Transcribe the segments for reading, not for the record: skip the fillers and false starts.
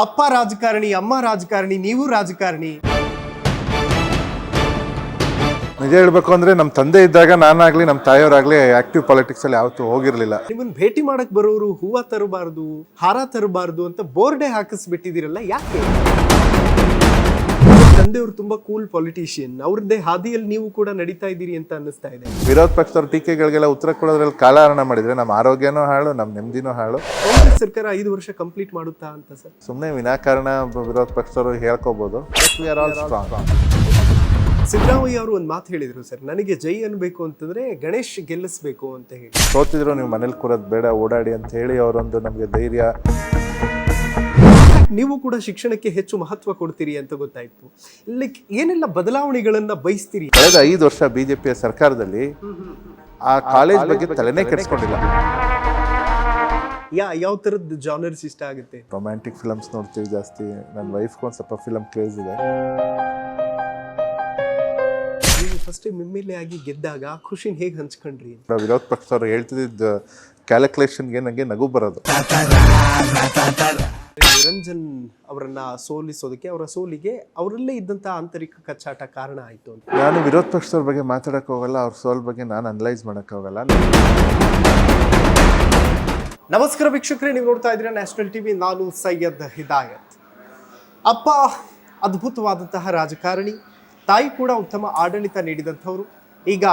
ಅಪ್ಪ ರಾಜಕಾರಣಿ, ಅಮ್ಮ ರಾಜಕಾರಣಿ, ನೀವು ರಾಜಕಾರಣಿ. ನಿಜ ಹೇಳ್ಬೇಕು ಅಂದ್ರೆ ನಮ್ಮ ತಂದೆ ಇದ್ದಾಗ ನಾನಾಗ್ಲಿ ನಮ್ಮ ತಾಯಿಯವರಾಗ್ಲಿ ಆಕ್ಟಿವ್ ಪಾಲಿಟಿಕ್ಸ್ ಅಲ್ಲಿ ಯಾವತ್ತೂ ಹೋಗಿರ್ಲಿಲ್ಲ. ನಿಮ್ಮನ್ನ ಭೇಟಿ ಮಾಡಕ್ ಬರೋರು ಹೂವ ತರಬಾರ್ದು, ಹಾರ ತರಬಾರ್ದು ಅಂತ ಬೋರ್ಡೇ ಹಾಕಿಸ್ಬಿಟ್ಟಿದಿರಲ್ಲ, ಯಾಕೆ? ತಂದೆಯವರು ತುಂಬಾ ಕೂಲ್ ಪೊಲಿಟಿಷಿಯನ್, ಅವ್ರದ್ದೇ ಹಾದಿಯಲ್ಲಿ ನೀವು ಕೂಡ ನಡೀತಾ ಇದ್ದೀರಿ ಅಂತ ಅನ್ನಿಸ್ತಾ ಇದೆ. ವಿರೋಧ ಪಕ್ಷದವ್ರ ಟೀಕೆಗಳಿಗೆಲ್ಲ ಉತ್ತರ ಕೊಡೋದ್ರಲ್ಲಿ ಕಾಲಹರಣ ಮಾಡಿದ್ರೆ ನಮ್ಮ ಆರೋಗ್ಯನೂ ಹಾಳು, ನಮ್ಮ ನೆಮ್ಮದಿನೂ ಹಾಳು. ಕಾಂಗ್ರೆಸ್ ಸರ್ಕಾರ 5 ವರ್ಷ ಕಂಪ್ಲೀಟ್ ಮಾಡುತ್ತಾ ಅಂತ ಸರ್? ಸುಮ್ಮನೆ ವಿನಾಕಾರಣ ವಿರೋಧ ಪಕ್ಷದವರು ಹೇಳ್ಕೋಬಹುದು. ಸಿದ್ದರಾಮಯ್ಯ ಅವರು ಒಂದು ಮಾತು ಹೇಳಿದ್ರು ಸರ್, ನನಗೆ ಜೈ ಅನ್ಬೇಕು ಅಂತಂದ್ರೆ ಗಣೇಶ್ ಗೆಲ್ಲಿಸ್ಬೇಕು ಅಂತ ಹೇಳಿ. ಸೋತಿದ್ರು ನೀವು ಮನೇಲಿ ಕೂರೋದು ಬೇಡ, ಓಡಾಡಿ ಅಂತ ಹೇಳಿ ಅವರೊಂದು ನಮಗೆ ಧೈರ್ಯ. ನೀವು ಕೂಡ ಶಿಕ್ಷಣಕ್ಕೆ ಹೆಚ್ಚು ಮಹತ್ವ ಕೊಡ್ತೀರಿ ಅಂತ ಗೊತ್ತಾಯ್ತು. ಲೈಕ್ ಏನೆಲ್ಲ ಬದಲಾವಣೆಗಳನ್ನ ಬಯಸ್ತೀರಿ? ಕಳೆದ 5 ವರ್ಷ ಬಿಜೆಪಿಯ ಸರ್ಕಾರದಲ್ಲಿ ಆ ಕಾಲೇಜ್ ಬಗ್ಗೆ ತಲೆನೇ ಕೆಡಿಸ್ಕೊಂಡಿಲ್ಲ. ಯಾವ ತರದ್ ಜಾನರ್ಸ್ ಇಷ್ಟ ಆಗುತ್ತೆ? ರೊಮ್ಯಾಂಟಿಕ್ ಫಿಲಮ್ಸ್ ನೋಡ್ತೀವಿ ಜಾಸ್ತಿ. ನನ್ನ ವೈಫ್ಗೆ ಒಂದು ಸ್ವಲ್ಪ ಫಿಲಮ್ ಕ್ರೇಜ್ ಇದೆ. ನೀವು ಫಸ್ಟ್ ಟೈಮ್ MLA ಆಗಿ ಗೆದ್ದಾಗ ಖುಷಿನ ಹೇಗೆ ಹಂಚ್ಕೊಂಡ್ರಿ? ವಿರೋಧ ಪಕ್ಷದವ್ರು ಹೇಳ್ತಿದ್ದ ಕ್ಯಾಲ್ಕುಲೇಷನ್ಗೆ ನನಗೆ ನಗು ಬರೋದು. ನಿರಂಜನ್ ಅವರನ್ನ ಸೋಲಿಸೋದಕ್ಕೆ, ಅವರ ಸೋಲಿಗೆ ಅವರಲ್ಲೇ ಇದ್ದಂತ ಆಂತರಿಕ ಕಚ್ಚಾಟ ಕಾರಣ ಆಯ್ತು ಅಂತ. ನಾನು ವಿರೋಧ ಪಕ್ಷದವ್ರ ಬಗ್ಗೆ ಮಾತಾಡಕ್ ಹೋಗಲ್ಲ, ಅವ್ರ ಸೋಲ್ ಬಗ್ಗೆ ನಾನು ಅನಲೈಸ್ ಮಾಡಕ್ ಹೋಗಲ್ಲ. ನಮಸ್ಕಾರ ವೀಕ್ಷಕರೇ, ನೀವು ನೋಡ್ತಾ ಇದ್ದೀರಾ ನ್ಯಾಷನಲ್ ಟಿವಿ. ನಾನು ಸೈಯದ್ ಹಿದಾಯತ್. ಅಪ್ಪ ಅದ್ಭುತವಾದಂತಹ ರಾಜಕಾರಣಿ, ತಾಯಿ ಕೂಡ ಉತ್ತಮ ಆಡಳಿತ ನೀಡಿದಂಥವ್ರು. ಈಗ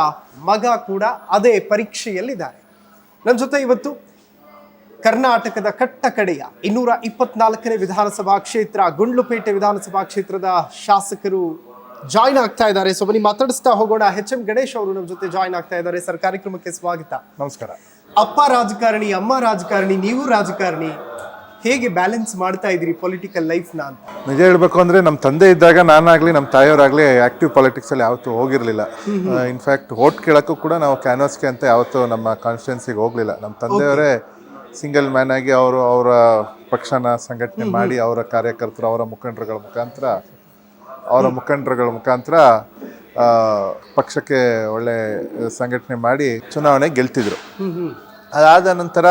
ಮಗ ಕೂಡ ಅದೇ ಪರೀಕ್ಷೆಯಲ್ಲಿದ್ದಾರೆ. ನನ್ನ ಜೊತೆ ಇವತ್ತು ಕರ್ನಾಟಕದ ಕಟ್ಟ ಕಡೆಯ 224ನೇ ವಿಧಾನಸಭಾ ಕ್ಷೇತ್ರ ಗುಂಡ್ಲುಪೇಟೆ ವಿಧಾನಸಭಾ ಕ್ಷೇತ್ರದ ಶಾಸಕರು ಜಾಯ್ನ್ ಆಗ್ತಾ ಇದ್ದಾರೆ. ಸೊ ಬನ್ನಿ ಮಾತಾಡಿಸ್ತಾ ಹೋಗೋಣ. HM ಗಣೇಶ್ ಅವರು ನಮ್ಮ ಜೊತೆ ಜಾಯ್ನ್ ಆಗ್ತಾ ಇದ್ದಾರೆ. ಸರ್, ಕಾರ್ಯಕ್ರಮಕ್ಕೆ ಸ್ವಾಗತ. ನಮಸ್ಕಾರ. ಅಪ್ಪ ರಾಜಕಾರಣಿ, ಅಮ್ಮ ರಾಜಕಾರಣಿ, ನೀವು ರಾಜಕಾರಣಿ, ಹೇಗೆ ಬ್ಯಾಲೆನ್ಸ್ ಮಾಡ್ತಾ ಇದ್ದೀರಿ ಪೊಲಿಟಿಕಲ್ ಲೈಫ್ನ ಅಂತ? ನಿಜ ಹೇಳ್ಬೇಕು ಅಂದ್ರೆ ನಮ್ಮ ತಂದೆ ಇದ್ದಾಗ ನಾನಾಗ್ಲಿ ನಮ್ಮ ತಾಯಿಯವರಾಗ್ಲಿ ಆಕ್ಟಿವ್ ಪಾಲಿಟಿಕ್ಸ್ ಅಲ್ಲಿ ಯಾವತ್ತೂ ಹೋಗಿರ್ಲಿಲ್ಲ. ಇನ್ಫ್ಯಾಕ್ಟ್ ವೋಟ್ ಕೇಳಕ್ಕೂ ಕೂಡ ನಾವು ಕ್ಯಾನ್ವಾಸ್ಗೆ ಅಂತ ಯಾವತ್ತೂ ನಮ್ಮ ಕಾನ್ಸ್ಟಿಟ್ಯೂನ್ಸಿಗೆ ಹೋಗ್ಲಿಲ್ಲ. ನಮ್ಮ ತಂದೆಯವರೇ ಸಿಂಗಲ್ ಮ್ಯಾನ್ ಆಗಿ ಅವರ ಪಕ್ಷನ ಸಂಘಟನೆ ಮಾಡಿ ಅವರ ಕಾರ್ಯಕರ್ತರು, ಅವರ ಮುಖಂಡರುಗಳ ಮುಖಾಂತರ ಪಕ್ಷಕ್ಕೆ ಒಳ್ಳೆ ಸಂಘಟನೆ ಮಾಡಿ ಚುನಾವಣೆ ಗೆಲ್ತಿದ್ರು. ಅದಾದ ನಂತರ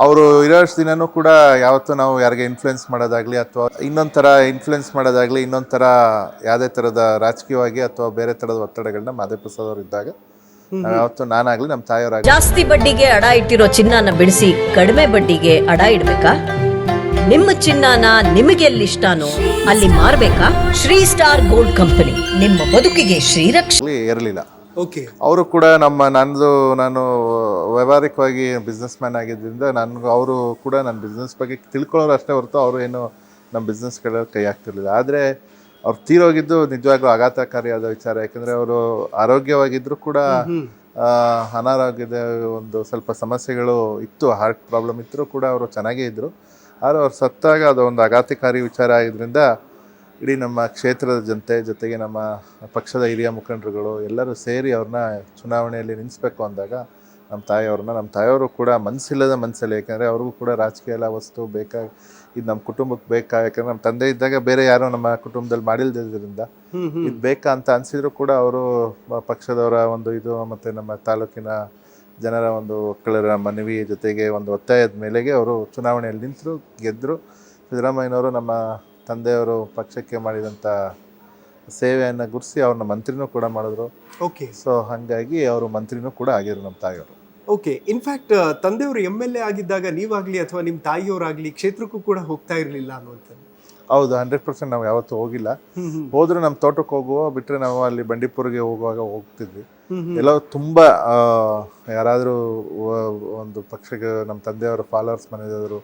ಅವರು ಇರೋಷ್ಟು ದಿನನೂ ಕೂಡ ಯಾವತ್ತೂ ನಾವು ಯಾರಿಗೆ ಇನ್ಫ್ಲುಯೆನ್ಸ್ ಮಾಡೋದಾಗ್ಲಿ ಅಥವಾ ಇನ್ನೊಂದು ಥರ ಯಾವುದೇ ಥರದ ರಾಜಕೀಯವಾಗಿ ಅಥವಾ ಬೇರೆ ಥರದ ಒತ್ತಡಗಳನ್ನ ಮಾದೇ ಪ್ರಸಾದ್ ಅವರು ಇದ್ದಾಗ ಯಾವತ್ತೂ ನಾನಾಗ್ಲಿ ನಮ್ಮ ತಾಯಿಯವರಾಗಲಿ. ಜಾಸ್ತಿ ಬಡ್ಡಿಗೆ ಅಡ ಇಟ್ಟಿರೋ ಚಿನ್ನನ ಬಿಡಿಸಿ ಕಡಿಮೆ ಬಡ್ಡಿಗೆ ಅಡ ಇಡ್ಬೇಕಾ? ನಿಮ್ಮ ಚಿನ್ನನ ನಿಮಗೆಲ್ಲಿಷ್ಟಾನೋ ಅಲ್ಲಿ ಮಾರ್ಬೇಕಾ? ಶ್ರೀ ಸ್ಟಾರ್ ಗೋಲ್ಡ್ ಕಂಪನಿ ನಿಮ್ಮ ಬದುಕಿಗೆ ಶ್ರೀರಕ್ಷೆ ಇರಲಿಲ್ಲ. ಓಕೆ. ಅವರು ಕೂಡ ನಾನು ವ್ಯಾವಹಾರಿಕವಾಗಿ ಬಿಸ್ನೆಸ್ ಮ್ಯಾನ್ ಆಗಿದ್ದರಿಂದ ಅವರು ಕೂಡ ನನ್ನ ಬಿಸ್ನೆಸ್ ಬಗ್ಗೆ ತಿಳ್ಕೊಳ್ಳೋರು ಅಷ್ಟೇ ಹೊರತು ಅವರು ಏನು ನಮ್ಮ ಬಿಸ್ನೆಸ್ಗಳ ಕೈ ಹಾಕ್ತಿರ್ಲಿಲ್ಲ. ಆದರೆ ಅವ್ರು ತೀರೋಗಿದ್ದು ನಿಜವಾಗ್ಲೂ ಆಘಾತಕಾರಿಯಾದ ವಿಚಾರ. ಯಾಕಂದರೆ ಅವರು ಆರೋಗ್ಯವಾಗಿದ್ದರೂ ಕೂಡ ಅನಾರೋಗ್ಯದ ಒಂದು ಸ್ವಲ್ಪ ಸಮಸ್ಯೆಗಳು ಇತ್ತು, ಹಾರ್ಟ್ ಪ್ರಾಬ್ಲಮ್ ಇದ್ದರೂ ಕೂಡ ಅವರು ಚೆನ್ನಾಗೇ ಇದ್ದರು. ಆದರೆ ಅವ್ರು ಸತ್ತಾಗ ಅದು ಒಂದು ಆಘಾತಕಾರಿ ವಿಚಾರ ಆಗಿದ್ದರಿಂದ ಇಡೀ ನಮ್ಮ ಕ್ಷೇತ್ರದ ಜನತೆ ಜೊತೆಗೆ ನಮ್ಮ ಪಕ್ಷದ ಹಿರಿಯ ಮುಖಂಡರುಗಳು ಎಲ್ಲರೂ ಸೇರಿ ಅವ್ರನ್ನ ಚುನಾವಣೆಯಲ್ಲಿ ನಿಲ್ಲಿಸ್ಬೇಕು ಅಂದಾಗ ನಮ್ಮ ತಾಯಿಯವರು ಕೂಡ ಮನಸ್ಸಲ್ಲಿ, ಯಾಕಂದರೆ ಅವ್ರಿಗೂ ಕೂಡ ರಾಜಕೀಯ ಎಲ್ಲ ವಸ್ತು ಇದು ನಮ್ಮ ಕುಟುಂಬಕ್ಕೆ ಬೇಕಾ, ಯಾಕಂದರೆ ನಮ್ಮ ತಂದೆ ಇದ್ದಾಗ ಬೇರೆ ಯಾರೋ ನಮ್ಮ ಕುಟುಂಬದಲ್ಲಿ ಮಾಡಿಲ್ದಿದ್ದರಿಂದ ಇದು ಬೇಕಾ ಅಂತ ಅನಿಸಿದ್ರು ಕೂಡ ಅವರು ಪಕ್ಷದವರ ಒಂದು ಇದು ಮತ್ತು ನಮ್ಮ ತಾಲೂಕಿನ ಜನರ ಒಂದು ಒಕ್ಕಲರ ಮನವಿ ಜೊತೆಗೆ ಒಂದು ಒತ್ತಾಯದ ಮೇಲೆಗೆ ಅವರು ಚುನಾವಣೆಯಲ್ಲಿ ನಿಂತರು, ಗೆದ್ದರು. ಸಿದ್ದರಾಮಯ್ಯನವರು ನಮ್ಮ ತಂದೆಯವರು ಪಕ್ಷಕ್ಕೆ ಮಾಡಿದಂಥ ಸೇವೆಯನ್ನು ಗುರುತಿಸಿ ಅವ್ರನ್ನ ಮಂತ್ರಿನೂ ಕೂಡ ಮಾಡಿದ್ರು. ಓಕೆ. ಸೊ ಹಾಗಾಗಿ ಅವರು ಮಂತ್ರಿನೂ ಕೂಡ ಆಗಿದ್ರು ನಮ್ಮ ತಾಯಿಯವರು. ಓಕೆ. ಇನ್ಫ್ಯಾಕ್ಟ್ ತಂದೆಯವರು MLA ಆಗಿದ್ದಾಗ ನೀವಾಗ್ಲಿ ಅಥವಾ ನಿಮ್ಮ ತಾಯಿಯವರಾಗ್ಲಿ ಕ್ಷೇತ್ರಕ್ಕೂ ಕೂಡ ಹೋಗ್ತಾ ಇರಲಿಲ್ಲ ಅನ್ನುವಂಥದ್ದು? ಹೌದು, 100% ನಾವು ಯಾವತ್ತೂ ಹೋಗಿಲ್ಲ. ಹೋದ್ರು ನಮ್ಮ ತೋಟಕ್ಕೆ ಬಿಟ್ಟರೆ ನಾವು ಅಲ್ಲಿ ಬಂಡೀಪುರಿಗೆ ಹೋಗುವಾಗ ಹೋಗ್ತಿದ್ವಿ. ಎಲ್ಲೋ ತುಂಬ ಯಾರಾದರೂ ಒಂದು ಪಕ್ಷಕ್ಕೆ ನಮ್ಮ ತಂದೆಯವರ ಫಾಲೋವರ್ಸ್ ಮನೆಯವರು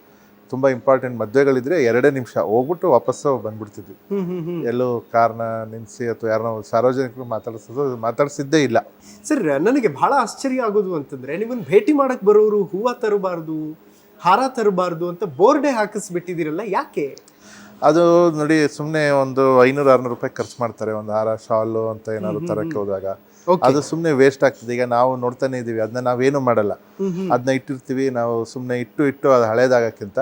ತುಂಬ ಇಂಪಾರ್ಟೆಂಟ್ ಮದುವೆಗಳಿದ್ರೆ 2 ನಿಮಿಷ ಹೋಗ್ಬಿಟ್ಟು ವಾಪಸ್ಸು ಬಂದ್ಬಿಡ್ತಿದ್ವಿ. ಎಲ್ಲೂ ಕಾರ್ನ ನಿಲ್ಲಿಸಿ ಅಥವಾ ಯಾರನ್ನೋ ಸಾರ್ವಜನಿಕರು ಮಾತಾಡಿಸಿದ್ದೇ ಇಲ್ಲ. ಸರ್, ನನಗೆ ಬಹಳ ಆಶ್ಚರ್ಯ ಆಗೋದು ಅಂತಂದ್ರೆ, ನಿಮ್ಮನ್ನು ಭೇಟಿ ಮಾಡಕ್ ಬರೋರು ಹೂವ ತರಬಾರ್ದು, ಹಾರ ತರಬಾರ್ದು ಅಂತ ಬೋರ್ಡೇ ಹಾಕಿಸ್ಬಿಟ್ಟಿದಿರಲ್ಲ, ಯಾಕೆ? ಅದು ನೋಡಿ, ಸುಮ್ಮನೆ ಒಂದು 500-600 ರೂಪಾಯಿ ಖರ್ಚು ಮಾಡ್ತಾರೆ ಒಂದು ಹಾರ, ಶಾಲು ಅಂತ ಏನಾದ್ರು ತರಕ್ಕೆ ಹೋದಾಗ. ಅದು ಸುಮ್ಮನೆ ವೇಸ್ಟ್ ಆಗ್ತದೆ. ಈಗ ನಾವು ನೋಡ್ತಾನೆ ಇದೀವಿ, ಅದನ್ನ ನಾವೇನು ಮಾಡಲ್ಲ, ಅದನ್ನ ಇಟ್ಟಿರ್ತೀವಿ. ನಾವು ಸುಮ್ಮನೆ ಇಟ್ಟು ಅದು ಹಳೇದಾಗಕ್ಕಿಂತ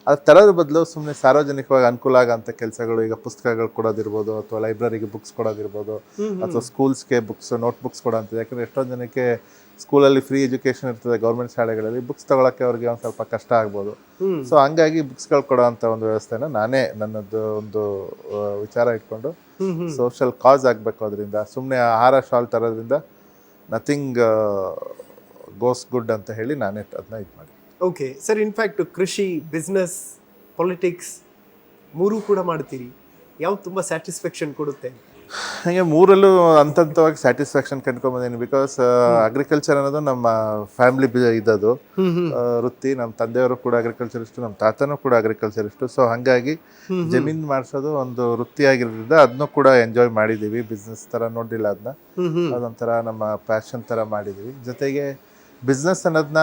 ಅದು ತರೋದ್ರ ಬದಲು ಸುಮ್ಮನೆ ಸಾರ್ವಜನಿಕವಾಗಿ ಅನುಕೂಲ ಆಗೋಂಥ ಕೆಲಸಗಳು, ಈಗ ಪುಸ್ತಕಗಳು ಕೊಡೋದಿರ್ಬೋದು, ಅಥವಾ ಲೈಬ್ರರಿಗೆ ಬುಕ್ಸ್ ಕೊಡೋದಿರ್ಬೋದು, ಅಥವಾ ಸ್ಕೂಲ್ಸ್ಗೆ ಬುಕ್ಸ್ ನೋಟ್ ಬುಕ್ಸ್ ಕೊಡೋಂಥದ್ದು. ಯಾಕಂದರೆ ಎಷ್ಟೊಂದು ಜನಕ್ಕೆ ಸ್ಕೂಲಲ್ಲಿ ಫ್ರೀ ಎಜುಕೇಷನ್ ಇರ್ತದೆ ಗೌರ್ಮೆಂಟ್ ಶಾಲೆಗಳಲ್ಲಿ, ಬುಕ್ಸ್ ತೊಗೊಳಕ್ಕೆ ಅವ್ರಿಗೆ ಒಂದು ಸ್ವಲ್ಪ ಕಷ್ಟ ಆಗ್ಬೋದು. ಸೊ ಹಂಗಾಗಿ ಬುಕ್ಸ್ಗಳು ಕೊಡೋ ಅಂಥ ಒಂದು ವ್ಯವಸ್ಥೆನ ನಾನೇ ನನ್ನದು ಒಂದು ವಿಚಾರ ಇಟ್ಕೊಂಡು ಸೋಷಲ್ ಕಾಸ್ ಆಗಬೇಕು. ಅದರಿಂದ ಸುಮ್ಮನೆ ಆಹಾರ ಶಾಲ್ ತರೋದ್ರಿಂದ ನಥಿಂಗ್ ಗೋಸ್ ಗುಡ್ ಅಂತ ಹೇಳಿ ನಾನೇ ಅದನ್ನ ಇದು ಮಾಡಿ. ಓಕೆ ಸರ್, ಇನ್ಫ್ಯಾಕ್ಟ್ ಕೃಷಿ, ಬಿಸ್ನೆಸ್, ಪೊಲಿಟಿಕ್ಸ್ ಮೂರೂ ಕೂಡ ಮಾಡ್ತೀರಿ. ಯಾವ್ದು ತುಂಬ ಸ್ಯಾಟಿಸ್ಫ್ಯಾಕ್ಷನ್ ಕೊಡುತ್ತೆ? ಹಾಗೆ ಮೂರಲ್ಲೂ ಹಂತವಾಗಿ ಸ್ಯಾಟಿಸ್ಫ್ಯಾಕ್ಷನ್ ಕಂಡ್ಕೊಂಬಂದೀನಿ. ಬಿಕಾಸ್ ಅಗ್ರಿಕಲ್ಚರ್ ಅನ್ನೋದು ನಮ್ಮ ಫ್ಯಾಮಿಲಿ ಇದ್ದದು ವೃತ್ತಿ. ನಮ್ಮ ತಂದೆಯವರು ಕೂಡ ಅಗ್ರಿಕಲ್ಚರಿಸ್ಟು, ನಮ್ಮ ತಾತನೂ ಕೂಡ ಅಗ್ರಿಕಲ್ಚರಿಸ್ಟು. ಸೊ ಹಾಗಾಗಿ ಜಮೀನು ಮಾಡಿಸೋದು ಒಂದು ವೃತ್ತಿಯಾಗಿರೋದ್ರಿಂದ ಅದನ್ನೂ ಕೂಡ ಎಂಜಾಯ್ ಮಾಡಿದ್ದೀವಿ. ಬಿಸ್ನೆಸ್ ಥರ ನೋಡಿಲ್ಲ ಅದನ್ನ, ಅದೊಂಥರ ನಮ್ಮ ಪ್ಯಾಷನ್ ಥರ ಮಾಡಿದ್ದೀವಿ. ಜೊತೆಗೆ ಬಿಸ್ನೆಸ್ ಅನ್ನೋದನ್ನ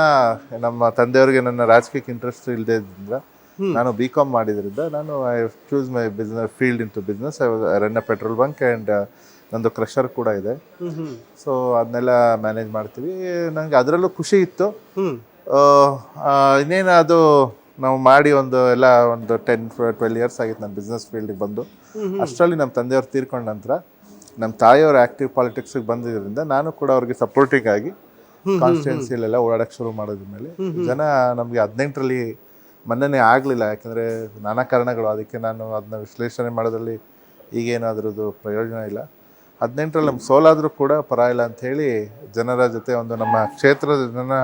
ನಮ್ಮ ತಂದೆಯವ್ರಿಗೆ ನನ್ನ ರಾಜಕೀಯಕ್ಕೆ ಇಂಟ್ರೆಸ್ಟ್ ಇಲ್ಲದೆ ಇದ್ರಿಂದ ನಾನು BCom ಮಾಡಿದ್ರಿಂದ ನಾನು I choose my business field into business. I run a petrol bunk and ನಂದು ಕ್ರಷರ್ ಕೂಡ ಇದೆ. ಸೊ ಅದನ್ನೆಲ್ಲ ಮ್ಯಾನೇಜ್ ಮಾಡ್ತೀವಿ. ನನಗೆ ಅದರಲ್ಲೂ ಖುಷಿ ಇತ್ತು. ಇನ್ನೇನು ಅದು ನಾವು ಮಾಡಿ ಒಂದು 10-12 ಇಯರ್ಸ್ ಆಗಿತ್ತು ನಾನು ಬಿಸ್ನೆಸ್ ಫೀಲ್ಡಿಗೆ ಬಂದು. ಅಷ್ಟರಲ್ಲಿ ನಮ್ಮ ತಂದೆಯವ್ರು ತೀರ್ಕೊಂಡ ನಂತರ ನಮ್ಮ ತಾಯಿಯವರು ಆ್ಯಕ್ಟಿವ್ ಪಾಲಿಟಿಕ್ಸಿಗೆ ಬಂದಿದ್ದರಿಂದ ನಾನು ಕೂಡ ಅವ್ರಿಗೆ ಸಪೋರ್ಟಿಂಗ್ ಆಗಿ ಕಾನ್ಸ್ಟಿಟ್ಯೂನ್ಸಿಲೆಲ್ಲ ಓಡಾಡಕ್ಕೆ ಶುರು ಮಾಡೋದ್ರ ಮೇಲೆ ಜನ ನಮಗೆ 18ರಲ್ಲಿ ಮನ್ನಣೆ ಆಗಲಿಲ್ಲ. ಯಾಕಂದರೆ ನಾನಾ ಕಾರಣಗಳು, ಅದಕ್ಕೆ ನಾನು ಅದನ್ನ ವಿಶ್ಲೇಷಣೆ ಮಾಡೋದ್ರಲ್ಲಿ ಈಗೇನು ಅದರದ್ದು ಪ್ರಯೋಜನ ಇಲ್ಲ. 18ರಲ್ಲಿ ನಮ್ಗೆ ಸೋಲಾದರೂ ಕೂಡ ಪರವಾಗಿಲ್ಲ ಅಂಥೇಳಿ ಜನರ ಜೊತೆ ಒಂದು ನಮ್ಮ ಕ್ಷೇತ್ರದ ಜನ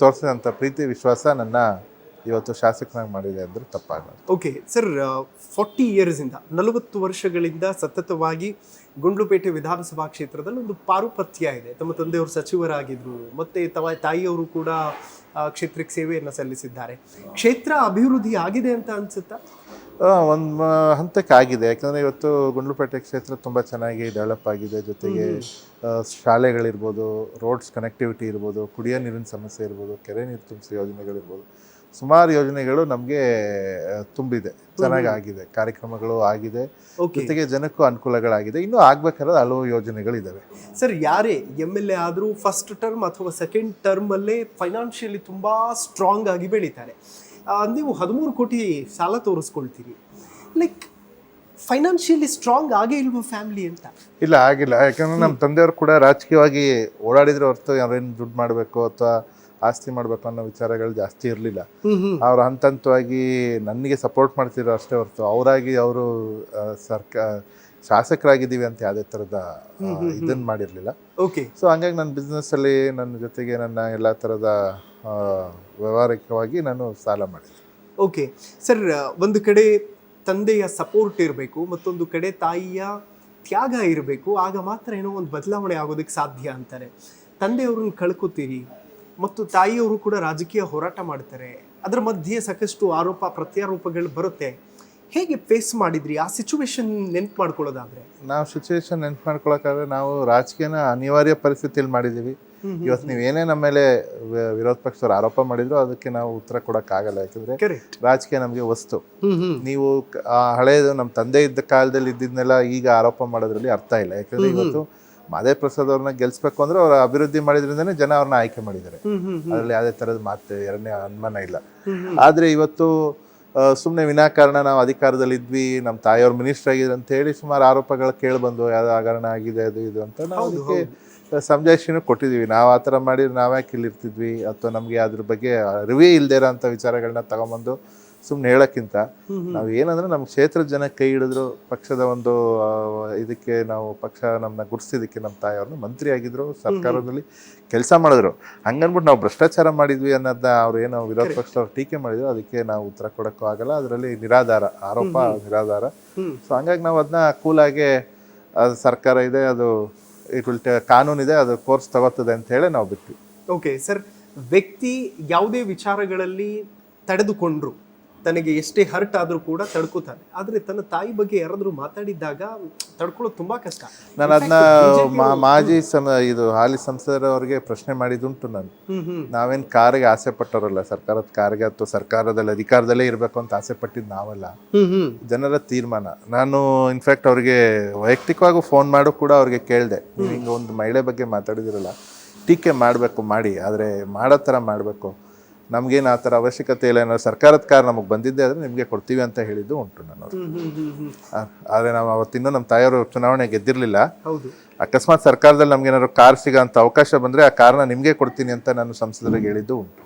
ತೋರಿಸಿದಂಥ ಪ್ರೀತಿ ವಿಶ್ವಾಸ ನನ್ನ ಇವತ್ತು ಶಾಸಕನಾಗಿ ಮಾಡಿದೆ ಅಂದರೆ ತಪ್ಪಾಗಲ್ಲ. ಓಕೆ ಸರ್, 40 ಇಯರ್ಸಿಂದ 40 ವರ್ಷಗಳಿಂದ ಸತತವಾಗಿ ಗುಂಡ್ಲುಪೇಟೆ ವಿಧಾನಸಭಾ ಕ್ಷೇತ್ರದಲ್ಲಿ ಒಂದು ಪಾರುಪತ್ಯ ಇದೆ. ತಮ್ಮ ತಂದೆಯವರು ಸಚಿವರಾಗಿದ್ದರು, ಮತ್ತು ತಾಯಿಯವರು ಕೂಡ ಕ್ಷೇತ್ರಕ್ಕೆ ಸೇವೆಯನ್ನು ಸಲ್ಲಿಸಿದ್ದಾರೆ. ಕ್ಷೇತ್ರ ಅಭಿವೃದ್ಧಿ ಆಗಿದೆ ಅಂತ ಅನಿಸುತ್ತಾ? ಒಂದು ಹಂತಕ್ಕೆ ಆಗಿದೆ. ಯಾಕಂದರೆ ಇವತ್ತು ಗುಂಡ್ಲುಪೇಟೆ ಕ್ಷೇತ್ರ ತುಂಬ ಚೆನ್ನಾಗಿ ಡೆವಲಪ್ ಆಗಿದೆ. ಜೊತೆಗೆ ಶಾಲೆಗಳಿರ್ಬೋದು, ರೋಡ್ಸ್ ಕನೆಕ್ಟಿವಿಟಿ ಇರ್ಬೋದು, ಕುಡಿಯೋ ನೀರಿನ ಸಮಸ್ಯೆ ಇರ್ಬೋದು, ಕೆರೆ ನೀರು ತುಂಬಿಸೋ ಯೋಜನೆಗಳಿರ್ಬೋದು, ಸುಮಾರು ಯೋಜನೆಗಳು ನಮಗೆ ತುಂಬಿದೆ, ಚೆನ್ನಾಗಿ ಆಗಿದೆ, ಕಾರ್ಯಕ್ರಮಗಳು ಆಗಿದೆ. ಜೊತೆಗೆ ಜನಕ್ಕೂ ಅನುಕೂಲಗಳಾಗಿದೆ. ಇನ್ನೂ ಆಗ್ಬೇಕಾದ್ರೆ ಹಲವು ಯೋಜನೆಗಳಿದ್ದಾವೆ. ಸರ್, ಯಾರೇ MLA ಆದರೂ ಫಸ್ಟ್ ಟರ್ಮ್ ಅಥವಾ ಸೆಕೆಂಡ್ ಟರ್ಮಲ್ಲೇ ಫೈನಾನ್ಷಿಯಲಿ ತುಂಬ ಸ್ಟ್ರಾಂಗ್ ಆಗಿ ಬೆಳೀತಾರೆ. ನೀವು 13 ಕೋಟಿ ಸಾಲ ತೋರಿಸ್ಕೊಳ್ತೀರಿ. ಲೈಕ್ ಫೈನಾನ್ಷಿಯಲಿ ಸ್ಟ್ರಾಂಗ್ ಆಗೇ ಇಲ್ವ ಫ್ಯಾಮಿಲಿ ಅಂತ? ಇಲ್ಲ, ಆಗಿಲ್ಲ. ಯಾಕಂದರೆ ನಮ್ಮ ತಂದೆಯವರು ಕೂಡ ರಾಜಕೀಯವಾಗಿ ಓಡಾಡಿದ್ರೆ ಹೊರತು ಅವ್ರೇನು ದುಡ್ಡು ಮಾಡಬೇಕು ಅಥವಾ ಆಸ್ತಿ ಮಾಡಬೇಕು ಅನ್ನೋ ವಿಚಾರಗಳು ಜಾಸ್ತಿ ಇರಲಿಲ್ಲ. ಅವ್ರು ಹಂತವಾಗಿ ನನಗೆ ಸಪೋರ್ಟ್ ಮಾಡ್ತಿರೋ ಅಷ್ಟೇ ಹೊರತು ಅವರಾಗಿ ಅವರು ಶಾಸಕರಾಗಿದ್ದೀವಿ ಅಂತ ಯಾವುದೇ ಥರದ ಇದನ್ನು ಮಾಡಿರಲಿಲ್ಲ. ಓಕೆ. ಸೊ ಹಂಗಾಗಿ ನನ್ನ ಬಿಸ್ನೆಸ್ಸಲ್ಲಿ ನನ್ನ ಜೊತೆಗೆ ನನ್ನ ಎಲ್ಲ ಥರದ ವ್ಯವಹಾರಿಕವಾಗಿ ನಾನು ಸಾಲ ಮಾಡಿದೆ. ಓಕೆ ಸರ್, ಒಂದು ಕಡೆ ತಂದೆಯ ಸಪೋರ್ಟ್ ಇರಬೇಕು, ಮತ್ತೊಂದು ಕಡೆ ತಾಯಿಯ ತ್ಯಾಗ ಇರಬೇಕು. ಆಗ ಮಾತ್ರ ಏನೋ ಒಂದು ಬದಲಾವಣೆ ಆಗೋದಕ್ಕೆ ಸಾಧ್ಯ ಅಂತಾರೆ. ತಂದೆಯವ್ರನ್ನ ಕಳ್ಕೊತೀರಿ ಮತ್ತು ತಾಯಿಯವರು ಕೂಡ ರಾಜಕೀಯ ಹೋರಾಟ ಮಾಡ್ತಾರೆ. ಅದರ ಮಧ್ಯೆ ಸಾಕಷ್ಟು ಆರೋಪ ಪ್ರತ್ಯಾರೋಪಗಳು ಬರುತ್ತೆ. ಹೇಗೆ ಫೇಸ್ ಮಾಡಿದ್ರಿ ಆ ಸಿಚುವೇಶನ್ ನೆನ್ಪು ಮಾಡ್ಕೊಳ್ಳೋದಾದ್ರೆ? ನಾವು ಸಿಚುವೇಶನ್ ನೆನ್ಪು ಮಾಡ್ಕೊಳ್ಳೋಕ್ಕಾದ್ರೆ ನಾವು ರಾಜಕೀಯನ ಅನಿವಾರ್ಯ ಪರಿಸ್ಥಿತಿಯಲ್ಲಿ ಮಾಡಿದ್ದೀವಿ. ಇವತ್ತು ನೀವೇನೇ ನಮ್ಮ ಮೇಲೆ ವಿರೋಧ ಪಕ್ಷದವ್ರು ಆರೋಪ ಮಾಡಿದ್ರು ಅದಕ್ಕೆ ನಾವು ಉತ್ತರ ಕೊಡೋಕ್ಕಾಗಲ್ಲ. ಯಾಕಂದರೆ ರಾಜಕೀಯ ನಮಗೆ ವಸ್ತು. ನೀವು ಹಳೇದು ನಮ್ಮ ತಂದೆ ಇದ್ದ ಕಾಲದಲ್ಲಿ ಇದ್ದಿದ್ದನ್ನೆಲ್ಲ ಈಗ ಆರೋಪ ಮಾಡೋದ್ರಲ್ಲಿ ಅರ್ಥ ಇಲ್ಲ. ಯಾಕಂದರೆ ಇವತ್ತು ಮಾದೇವ್ ಪ್ರಸಾದ್ ಅವ್ರನ್ನ ಗೆಲ್ಸ್ಬೇಕು ಅಂದ್ರೆ ಅವ್ರ ಅಭಿವೃದ್ಧಿ ಮಾಡಿದ್ರಿಂದನೇ ಜನ ಅವ್ರನ್ನ ಆಯ್ಕೆ ಮಾಡಿದ್ದಾರೆ. ಅದರಲ್ಲಿ ಯಾವುದೇ ಥರದ ಮಾತು ಎರಡನೇ ಅನುಮಾನ ಇಲ್ಲ. ಆದರೆ ಇವತ್ತು ಸುಮ್ಮನೆ ವಿನಾಕಾರಣ ನಾವು ಅಧಿಕಾರದಲ್ಲಿ ಇದ್ವಿ, ನಮ್ಮ ತಾಯಿಯವ್ರ ಮಿನಿಸ್ಟರ್ ಆಗಿದ್ರು ಅಂತ ಹೇಳಿ ಸುಮಾರು ಆರೋಪಗಳು ಕೇಳಿಬಂದು ಯಾವುದೋ ಹಗರಣ ಆಗಿದೆ ಅದು ಇದು ಅಂತ ನಾವು ಅದಕ್ಕೆ ಸಮಜಾಯಿಷಿನೂ ಕೊಟ್ಟಿದ್ದೀವಿ. ನಾವು ಆ ಥರ ಮಾಡಿದ್ರೆ ನಾವ್ಯಾಕೆ ಇಲ್ಲಿರ್ತಿದ್ವಿ, ಅಥವಾ ನಮಗೆ ಅದ್ರ ಬಗ್ಗೆ ಅರಿವೇ ಇಲ್ಲದೇ ಇರೋ ಅಂಥ ವಿಚಾರಗಳನ್ನ ತಗೊಂಬಂದು ಸುಮ್ಮನೆ ಹೇಳೋಕ್ಕಿಂತ ನಾವು ಏನಂದ್ರೆ ನಮ್ಮ ಕ್ಷೇತ್ರದ ಜನ ಕೈ ಹಿಡಿದ್ರು, ಪಕ್ಷದ ಒಂದು ಇದಕ್ಕೆ ನಾವು ಪಕ್ಷ ನಮ್ಮನ್ನ ಗುರುತಿಸಿದ್ದಕ್ಕೆ ನಮ್ಮ ತಾಯಿಯವ್ರನ್ನ ಮಂತ್ರಿ ಆಗಿದ್ರು, ಸರ್ಕಾರದಲ್ಲಿ ಕೆಲಸ ಮಾಡಿದ್ರು. ಹಂಗನ್ಬಿಟ್ಟು ನಾವು ಭ್ರಷ್ಟಾಚಾರ ಮಾಡಿದ್ವಿ ಅನ್ನೋದನ್ನ ಅವ್ರು ಏನೋ ವಿರೋಧ ಪಕ್ಷದವ್ರು ಟೀಕೆ ಮಾಡಿದ್ರು, ಅದಕ್ಕೆ ನಾವು ಉತ್ತರ ಕೊಡೋಕ್ಕೂ ಆಗಲ್ಲ. ಅದರಲ್ಲಿ ನಿರಾಧಾರ ಆರೋಪ, ನಿರಾಧಾರ. ಸೊ ಹಂಗಾಗಿ ನಾವು ಅದನ್ನ ಕೂಲಾಗೆ ಅದು ಸರ್ಕಾರ ಇದೆ, ಅದು ಇಟ್ ವಿಲ್ ಕಾನೂನಿದೆ, ಅದು ಕೋರ್ಸ್ ತಗೋತದೆ ಅಂತ ಹೇಳಿ ನಾವು ಬಿಟ್ವಿ. ಓಕೆ ಸರ್, ವ್ಯಕ್ತಿ ಯಾವುದೇ ವಿಚಾರಗಳಲ್ಲಿ ತಡೆದುಕೊಂಡ್ರು, ತನಗೆ ಎಷ್ಟೇ ಹರ್ಟ್ ಆದರೂ ಕೂಡ ತಡ್ಕೋತಾನೆ. ಆದರೆ ತನ್ನ ತಾಯಿ ಬಗ್ಗೆ ಯಾರಾದರೂ ಮಾತಾಡಿದ್ದಾಗ ತಡ್ಕೊಳ್ಳೋದು ತುಂಬ ಕಷ್ಟ. ನಾನು ಅದನ್ನ ಮಾಜಿ ಇದು ಹಾಲಿ ಸಂಸದರವ್ರಿಗೆ ಪ್ರಶ್ನೆ ಮಾಡಿದ್ದುಂಟು. ನಾನು ನಾವೇನು ಕಾರಿಗೆ ಆಸೆ ಪಟ್ಟವರಲ್ಲ, ಸರ್ಕಾರದ ಕಾರಿಗೆ ಅಥವಾ ಸರ್ಕಾರದಲ್ಲಿ ಅಧಿಕಾರದಲ್ಲೇ ಇರಬೇಕು ಅಂತ ಆಸೆ ಪಟ್ಟಿದ್ದು ನಾವಲ್ಲ, ಜನರ ತೀರ್ಮಾನ. ನಾನು ಇನ್ಫ್ಯಾಕ್ಟ್ ಅವ್ರಿಗೆ ವೈಯಕ್ತಿಕವಾಗಿ ಫೋನ್ ಮಾಡು ಕೂಡ ಅವ್ರಿಗೆ ಕೇಳಿದೆ, ನೀವು ಹಿಂಗೆ ಒಂದು ಮಹಿಳೆ ಬಗ್ಗೆ ಮಾತಾಡಿದಿರಲ್ಲ, ಟೀಕೆ ಮಾಡಬೇಕು ಮಾಡಿ, ಆದರೆ ಮಾಡೋ ಥರ ಮಾಡಬೇಕು, ನಮಗೇನು ಆ ಥರ ಅವಶ್ಯಕತೆ ಇಲ್ಲ, ಏನಾದ್ರು ಸರ್ಕಾರದ ಕಾರ್ ನಮಗೆ ಬಂದಿದ್ದೆ ಆದರೆ ನಿಮಗೆ ಕೊಡ್ತೀವಿ ಅಂತ ಹೇಳಿದ್ದು ಉಂಟು ನಾನು. ಆದರೆ ನಾವು ಅವತ್ತಿನ್ನೂ ನಮ್ಮ ತಾಯಿಯವರು ಚುನಾವಣೆ ಗೆದ್ದಿರಲಿಲ್ಲ. ಹೌದು. ಅಕಸ್ಮಾತ್ ಸರ್ಕಾರದಲ್ಲಿ ನಮ್ಗೇನಾದ್ರು ಕಾರ್ ಸಿಗೋಂಥ ಅವಕಾಶ ಬಂದರೆ ಆ ಕಾರ್ನ ನಿಮಗೆ ಕೊಡ್ತೀನಿ ಅಂತ ನಾನು ಸಂಸದರಿಗೆ ಹೇಳಿದ್ದು ಉಂಟು.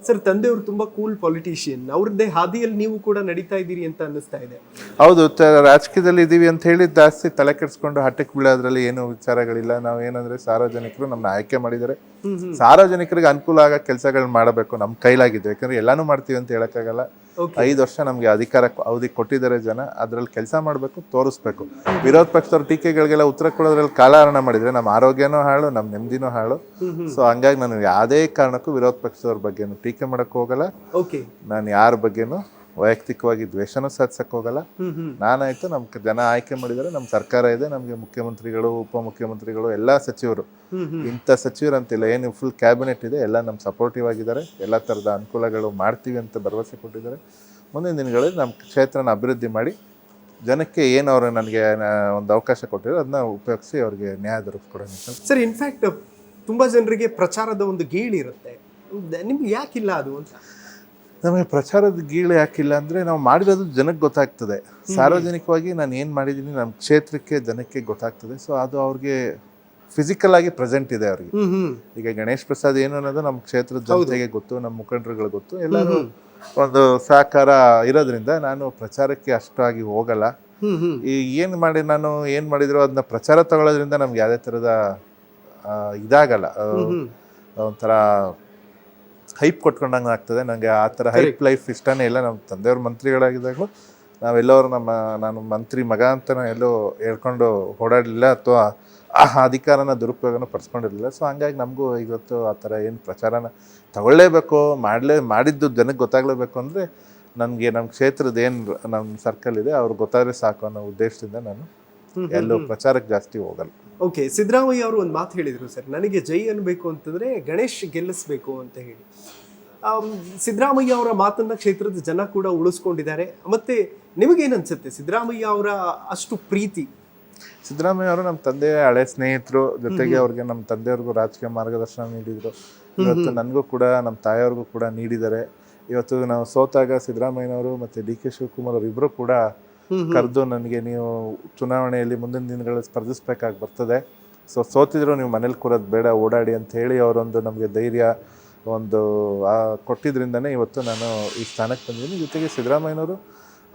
ಸರ್, ತಂದೆಯವರು ತುಂಬಾ ಕೂಲ್ ಪೊಲಿಟಿಷಿಯನ್, ಅವ್ರದ್ದೇ ಹಾದಿಯಲ್ಲಿ ನೀವು ಕೂಡ ನಡೀತಾ ಇದ್ದೀರಿ ಅಂತ ಅನ್ನಿಸ್ತಾ ಇದೆ. ಹೌದು, ರಾಜಕೀಯದಲ್ಲಿ ಇದ್ದೀವಿ ಅಂತ ಹೇಳಿ ಜಾಸ್ತಿ ತಲೆ ಕೆಡಿಸ್ಕೊಂಡು ಹಟ್ಟಕ್ಕೆ ಬೀಳೋದ್ರಲ್ಲಿ ಏನು ವಿಚಾರಗಳಿಲ್ಲ. ನಾವು ಏನಂದ್ರೆ ಸಾರ್ವಜನಿಕರು ನಮ್ಮನ್ನ ಆಯ್ಕೆ ಮಾಡಿದರೆ ಸಾರ್ವಜನಿಕರಿಗೆ ಅನುಕೂಲ ಆಗೋ ಕೆಲಸಗಳನ್ನ ಮಾಡಬೇಕು, ನಮ್ಮ ಕೈಲಾಗಿದೆ. ಯಾಕಂದ್ರೆ ಎಲ್ಲಾನು ಮಾಡ್ತೀವಿ ಅಂತ ಹೇಳಕ್ಕಾಗಲ್ಲ. 5 ವರ್ಷ ನಮಗೆ ಅಧಿಕಾರ ಅವಧಿ ಕೊಟ್ಟಿದ್ದಾರೆ ಜನ, ಅದ್ರಲ್ಲಿ ಕೆಲಸ ಮಾಡಬೇಕು, ತೋರಿಸ್ಬೇಕು. ವಿರೋಧ ಪಕ್ಷದವ್ರ ಟೀಕೆಗಳಿಗೆಲ್ಲ ಉತ್ತರ ಕೊಡೋದ್ರಲ್ಲಿ ಕಾಲಹರಣ ಮಾಡಿದ್ರೆ ನಮ್ಮ ಆರೋಗ್ಯನೂ ಹಾಳು, ನಮ್ಮ ನೆಮ್ಮದಿನೂ ಹಾಳು. ಸೊ ಹಂಗಾಗಿ ನಾನು ಯಾವುದೇ ಕಾರಣಕ್ಕೂ ವಿರೋಧ ಪಕ್ಷದವ್ರ ಬಗ್ಗೆನೂ ಟೀಕೆ ಮಾಡಕ್ ಹೋಗಲ್ಲ. ನಾನು ಯಾರ ಬಗ್ಗೆನೂ ವೈಯಕ್ತಿಕವಾಗಿ ದ್ವೇಷನೂ ಸಾಧಿಸಕ್ ಹೋಗಲ್ಲ. ನಾನಾಯ್ತು, ನಮ್ಗೆ ಜನ ಆಯ್ಕೆ ಮಾಡಿದರೆ, ನಮ್ಮ ಸರ್ಕಾರ ಇದೆ, ನಮಗೆ ಮುಖ್ಯಮಂತ್ರಿಗಳು, ಉಪಮುಖ್ಯಮಂತ್ರಿಗಳು, ಎಲ್ಲ ಸಚಿವರು, ಇಂಥ ಸಚಿವರು ಅಂತಿಲ್ಲ, ಏನು ಫುಲ್ ಕ್ಯಾಬಿನೆಟ್ ಇದೆ, ಎಲ್ಲ ನಮ್ಮ ಸಪೋರ್ಟಿವ್ ಆಗಿದ್ದಾರೆ, ಎಲ್ಲ ಥರದ ಅನುಕೂಲಗಳು ಮಾಡ್ತೀವಿ ಅಂತ ಭರವಸೆ ಕೊಟ್ಟಿದ್ದಾರೆ. ಮುಂದಿನ ದಿನಗಳಲ್ಲಿ ನಮ್ಮ ಕ್ಷೇತ್ರನ ಅಭಿವೃದ್ಧಿ ಮಾಡಿ ಜನಕ್ಕೆ ಏನು ಅವರು ನನಗೆ ಒಂದು ಅವಕಾಶ ಕೊಟ್ಟಿರೋ ಅದನ್ನ ಉಪಯೋಗಿಸಿ ಅವ್ರಿಗೆ ನ್ಯಾಯ ದೊರಕಿಸ್ಕೊಡೋಣ. ಸರ್, ಇನ್ಫ್ಯಾಕ್ಟ್ ತುಂಬಾ ಜನರಿಗೆ ಪ್ರಚಾರದ ಒಂದು ಗೀಳು ಇರುತ್ತೆ, ನಿಮ್ಗೆ ಯಾಕಿಲ್ಲ ಅದು ಅಂತ? ನಮಗೆ ಪ್ರಚಾರದ ಗೀಳು ಯಾಕಿಲ್ಲ ಅಂದರೆ ನಾವು ಮಾಡಿರೋದು ಜನಕ್ಕೆ ಗೊತ್ತಾಗ್ತದೆ. ಸಾರ್ವಜನಿಕವಾಗಿ ನಾನು ಏನು ಮಾಡಿದ್ದೀನಿ ನಮ್ಮ ಕ್ಷೇತ್ರಕ್ಕೆ ಜನಕ್ಕೆ ಗೊತ್ತಾಗ್ತದೆ. ಸೊ ಅದು ಅವ್ರಿಗೆ ಫಿಸಿಕಲ್ ಆಗಿ ಪ್ರೆಸೆಂಟ್ ಇದೆ ಅವ್ರಿಗೆ. ಈಗ ಗಣೇಶ್ ಪ್ರಸಾದ್ ಏನು ಅನ್ನೋದು ನಮ್ಮ ಕ್ಷೇತ್ರದ ಜನತೆಗೆ ಗೊತ್ತು, ನಮ್ಮ ಮುಖಂಡರುಗಳು ಗೊತ್ತು, ಎಲ್ಲರೂ ಒಂದು ಸಹಕಾರ ಇರೋದ್ರಿಂದ ನಾನು ಪ್ರಚಾರಕ್ಕೆ ಅಷ್ಟಾಗಿ ಹೋಗಲ್ಲ. ಈ ಏನು ಮಾಡಿದ್ರು ಅದನ್ನ ಪ್ರಚಾರ ತಗೊಳ್ಳೋದ್ರಿಂದ ನಮ್ಗೆ ಯಾವುದೇ ಥರದ ಇದಾಗಲ್ಲ, ಒಂಥರ ಹೈಪ್ ಕೊಟ್ಕೊಂಡಂಗೆ ಆಗ್ತದೆ. ನನಗೆ ಆ ಥರ ಹೈಪ್ ಲೈಫ್ ಇಷ್ಟನೇ ಇಲ್ಲ. ನಮ್ಮ ತಂದೆಯವ್ರ ಮಂತ್ರಿಗಳಾಗಿದ್ದಾಗಲೂ ನಾವೆಲ್ಲವರು ನಾನು ಮಂತ್ರಿ ಮಗ ಅಂತ ಎಲ್ಲೋ ಹೇಳ್ಕೊಂಡು ಓಡಾಡಲಿಲ್ಲ, ಅಥವಾ ಆ ಅಧಿಕಾರನ ದುರುಪಯೋಗನ ಪಡಿಸ್ಕೊಂಡಿರಲಿಲ್ಲ. ಸೊ ಹಂಗಾಗಿ ನಮಗೂ ಇವತ್ತು ಆ ಥರ ಏನು ಪ್ರಚಾರನ ತಗೊಳ್ಳೇಬೇಕು, ಮಾಡಿದ್ದು ಜನಕ್ಕೆ ಗೊತ್ತಾಗಲೇಬೇಕು ಅಂದರೆ ನನಗೆ ನಮ್ಮ ಕ್ಷೇತ್ರದ ಏನು ನಮ್ಮ ಸರ್ಕಲ್ ಇದೆ ಅವ್ರಿಗೆ ಗೊತ್ತಾದರೆ ಸಾಕು ಅನ್ನೋ ಉದ್ದೇಶದಿಂದ ನಾನು ಎಲ್ಲೂ ಪ್ರಚಾರಕ್ಕೆ ಜಾಸ್ತಿ ಹೋಗಲ್ಲ. ಓಕೆ, ಸಿದ್ದರಾಮಯ್ಯ ಅವರು ಒಂದು ಮಾತು ಹೇಳಿದರು ಸರ್, ನನಗೆ ಜೈ ಅನ್ಬೇಕು ಅಂತಂದ್ರೆ ಗಣೇಶ್ ಗೆಲ್ಲಿಸ್ಬೇಕು ಅಂತ ಹೇಳಿ. ಸಿದ್ದರಾಮಯ್ಯ ಅವರ ಮಾತನ್ನ ಕ್ಷೇತ್ರದ ಜನ ಕೂಡ ಉಳಿಸ್ಕೊಂಡಿದ್ದಾರೆ. ಮತ್ತೆ ನಿಮಗೇನು ಅನ್ಸುತ್ತೆ ಸಿದ್ದರಾಮಯ್ಯ ಅವರ ಅಷ್ಟು ಪ್ರೀತಿ? ಸಿದ್ದರಾಮಯ್ಯ ಅವರು ನಮ್ಮ ತಂದೆಯ ಹಳೆ ಸ್ನೇಹಿತರು, ಜೊತೆಗೆ ಅವ್ರಿಗೆ ನಮ್ಮ ತಂದೆಯವ್ರಿಗೂ ರಾಜಕೀಯ ಮಾರ್ಗದರ್ಶನ ನೀಡಿದರು. ಇವತ್ತು ನನಗೂ ಕೂಡ ನಮ್ಮ ತಾಯಿಯವ್ರಿಗೂ ಕೂಡ ನೀಡಿದ್ದಾರೆ. ಇವತ್ತು ನಾವು ಸೋತಾಗ ಸಿದ್ದರಾಮಯ್ಯನವರು ಮತ್ತು ಡಿ ಕೆ ಶಿವಕುಮಾರ್ ಅವರು ಇಬ್ಬರು ಕೂಡ ಕರೆದು ನನಗೆ ನೀವು ಚುನಾವಣೆಯಲ್ಲಿ ಮುಂದಿನ ದಿನಗಳಲ್ಲಿ ಸ್ಪರ್ಧಿಸ್ಬೇಕಾಗಿ ಬರ್ತದೆ, ಸೊ ಸೋತಿದ್ರು ನೀವು ಮನೇಲಿ ಕೂರೋದು ಬೇಡ, ಓಡಾಡಿ ಅಂತ ಹೇಳಿ ಅವರೊಂದು ನಮಗೆ ಧೈರ್ಯ ಒಂದು ಕೊಟ್ಟಿದ್ರಿಂದನೇ ಇವತ್ತು ನಾನು ಈ ಸ್ಥಾನಕ್ಕೆ ಬಂದಿದ್ದೀನಿ. ಜೊತೆಗೆ ಸಿದ್ದರಾಮಯ್ಯನವರು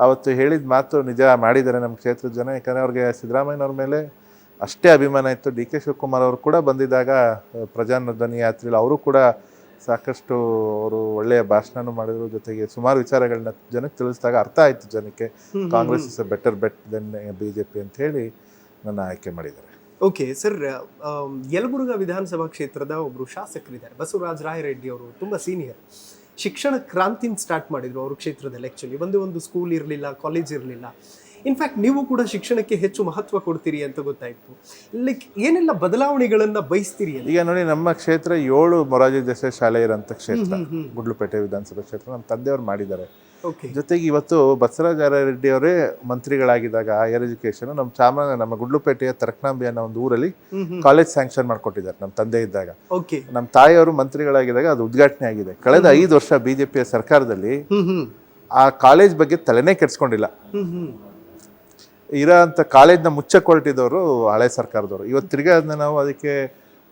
ಅವತ್ತು ಹೇಳಿದ ಮಾತು ನಿಜ ಮಾಡಿದ್ದಾರೆ ನಮ್ಮ ಕ್ಷೇತ್ರದ ಜನ. ಯಾಕಂದರೆ ಅವ್ರಿಗೆ ಸಿದ್ದರಾಮಯ್ಯನವ್ರ ಮೇಲೆ ಅಷ್ಟೇ ಅಭಿಮಾನ ಇತ್ತು. ಡಿ ಕೆ ಶಿವಕುಮಾರ್ ಅವರು ಕೂಡ ಬಂದಿದ್ದಾಗ ಪ್ರಜಾಧ್ವನಿ ಯಾತ್ರೆಯಲ್ಲಿ ಅವರು ಕೂಡ ಸಾಕಷ್ಟು ಅವರು ಒಳ್ಳೆಯ ಭಾಷಣನೂ ಮಾಡಿದ್ರು. ಜೊತೆಗೆ ಸುಮಾರು ವಿಚಾರಗಳನ್ನ ಜನಕ್ಕೆ ತಿಳಿಸಿದಾಗ ಅರ್ಥ ಆಯಿತು ಜನಕ್ಕೆ, Congress is a better bet than BJP ಅಂತ ಹೇಳಿ ನನ್ನ ಆಯ್ಕೆ ಮಾಡಿದ್ದಾರೆ. ಓಕೆ ಸರ್, ಯಲಬುರ್ಗಾ ವಿಧಾನಸಭಾ ಕ್ಷೇತ್ರದ ಒಬ್ಬರು ಶಾಸಕರಿದ್ದಾರೆ, ಬಸವರಾಜ ರಾಯರೆಡ್ಡಿ ಅವರು, ತುಂಬ ಸೀನಿಯರ್. ಶಿಕ್ಷಣ ಕ್ರಾಂತಿನ ಸ್ಟಾರ್ಟ್ ಮಾಡಿದ್ರು ಅವರು ಕ್ಷೇತ್ರದಲ್ಲಿ. ಆ್ಯಕ್ಚುಲಿ ಒಂದು ಸ್ಕೂಲ್ ಇರಲಿಲ್ಲ, ಕಾಲೇಜ್ ಇರಲಿಲ್ಲ. ಇನ್ಫ್ಯಾಕ್ಟ್ ನೀವು ಕೂಡ ಶಿಕ್ಷಣಕ್ಕೆ ಹೆಚ್ಚು ಮಹತ್ವ ಕೊಡ್ತೀರಿ ಅಂತ ಗೊತ್ತಾಯಿತು. ಲೈಕ್ ಏನೆಲ್ಲ ಬದಲಾವಣೆಗಳನ್ನು ಬಯಸ್ತೀರಿ? ಈಗ ನೋಡಿ, ನಮ್ಮ ಕ್ಷೇತ್ರ 7 ಮೊರಾರ್ಜಿ ದೇಸಾಯಿ ಶಾಲೆ ಇರೋಂಥ ಕ್ಷೇತ್ರ, ಗುಡ್ಲುಪೇಟೆ ವಿಧಾನಸಭಾ ಕ್ಷೇತ್ರ ನಮ್ಮ ತಂದೆಯವರು ಮಾಡಿದ್ದಾರೆ. ಜೊತೆಗೆ ಇವತ್ತು ಬಸವರಾಜ ರೆಡ್ಡಿ ಅವರೇ ಮಂತ್ರಿಗಳಾಗಿದ್ದಾಗ ಹೈಯರ್ ಎಜುಕೇಶನ್ ನಮ್ಮ ಗುಡ್ಲುಪೇಟೆಯ ತರಕನಾಂಬಿ ಅನ್ನೋ ಒಂದು ಊರಲ್ಲಿ ಕಾಲೇಜ್ ಸ್ಯಾಂಕ್ಷನ್ ಮಾಡಿಕೊಟ್ಟಿದ್ದಾರೆ ನಮ್ಮ ತಂದೆ ಇದ್ದಾಗ. ನಮ್ಮ ತಾಯಿಯವರು ಮಂತ್ರಿಗಳಾಗಿದ್ದಾಗ ಅದು ಉದ್ಘಾಟನೆ ಆಗಿದೆ. ಕಳೆದ 5 ವರ್ಷ BJP ಸರ್ಕಾರದಲ್ಲಿ ಆ ಕಾಲೇಜ್ ಬಗ್ಗೆ ತಲೆನೇ ಕೆಡಿಸ್ಕೊಂಡಿಲ್ಲ. ಇರೋಂಥ ಕಾಲೇಜ್ನ ಮುಚ್ಚಕ್ಕೆ ಹೊರಟಿದ್ದವರು ಹಳೆ ಸರ್ಕಾರದವರು. ಇವತ್ತು ತಿರ್ಗಾ ಅದನ್ನ ನಾವು ಅದಕ್ಕೆ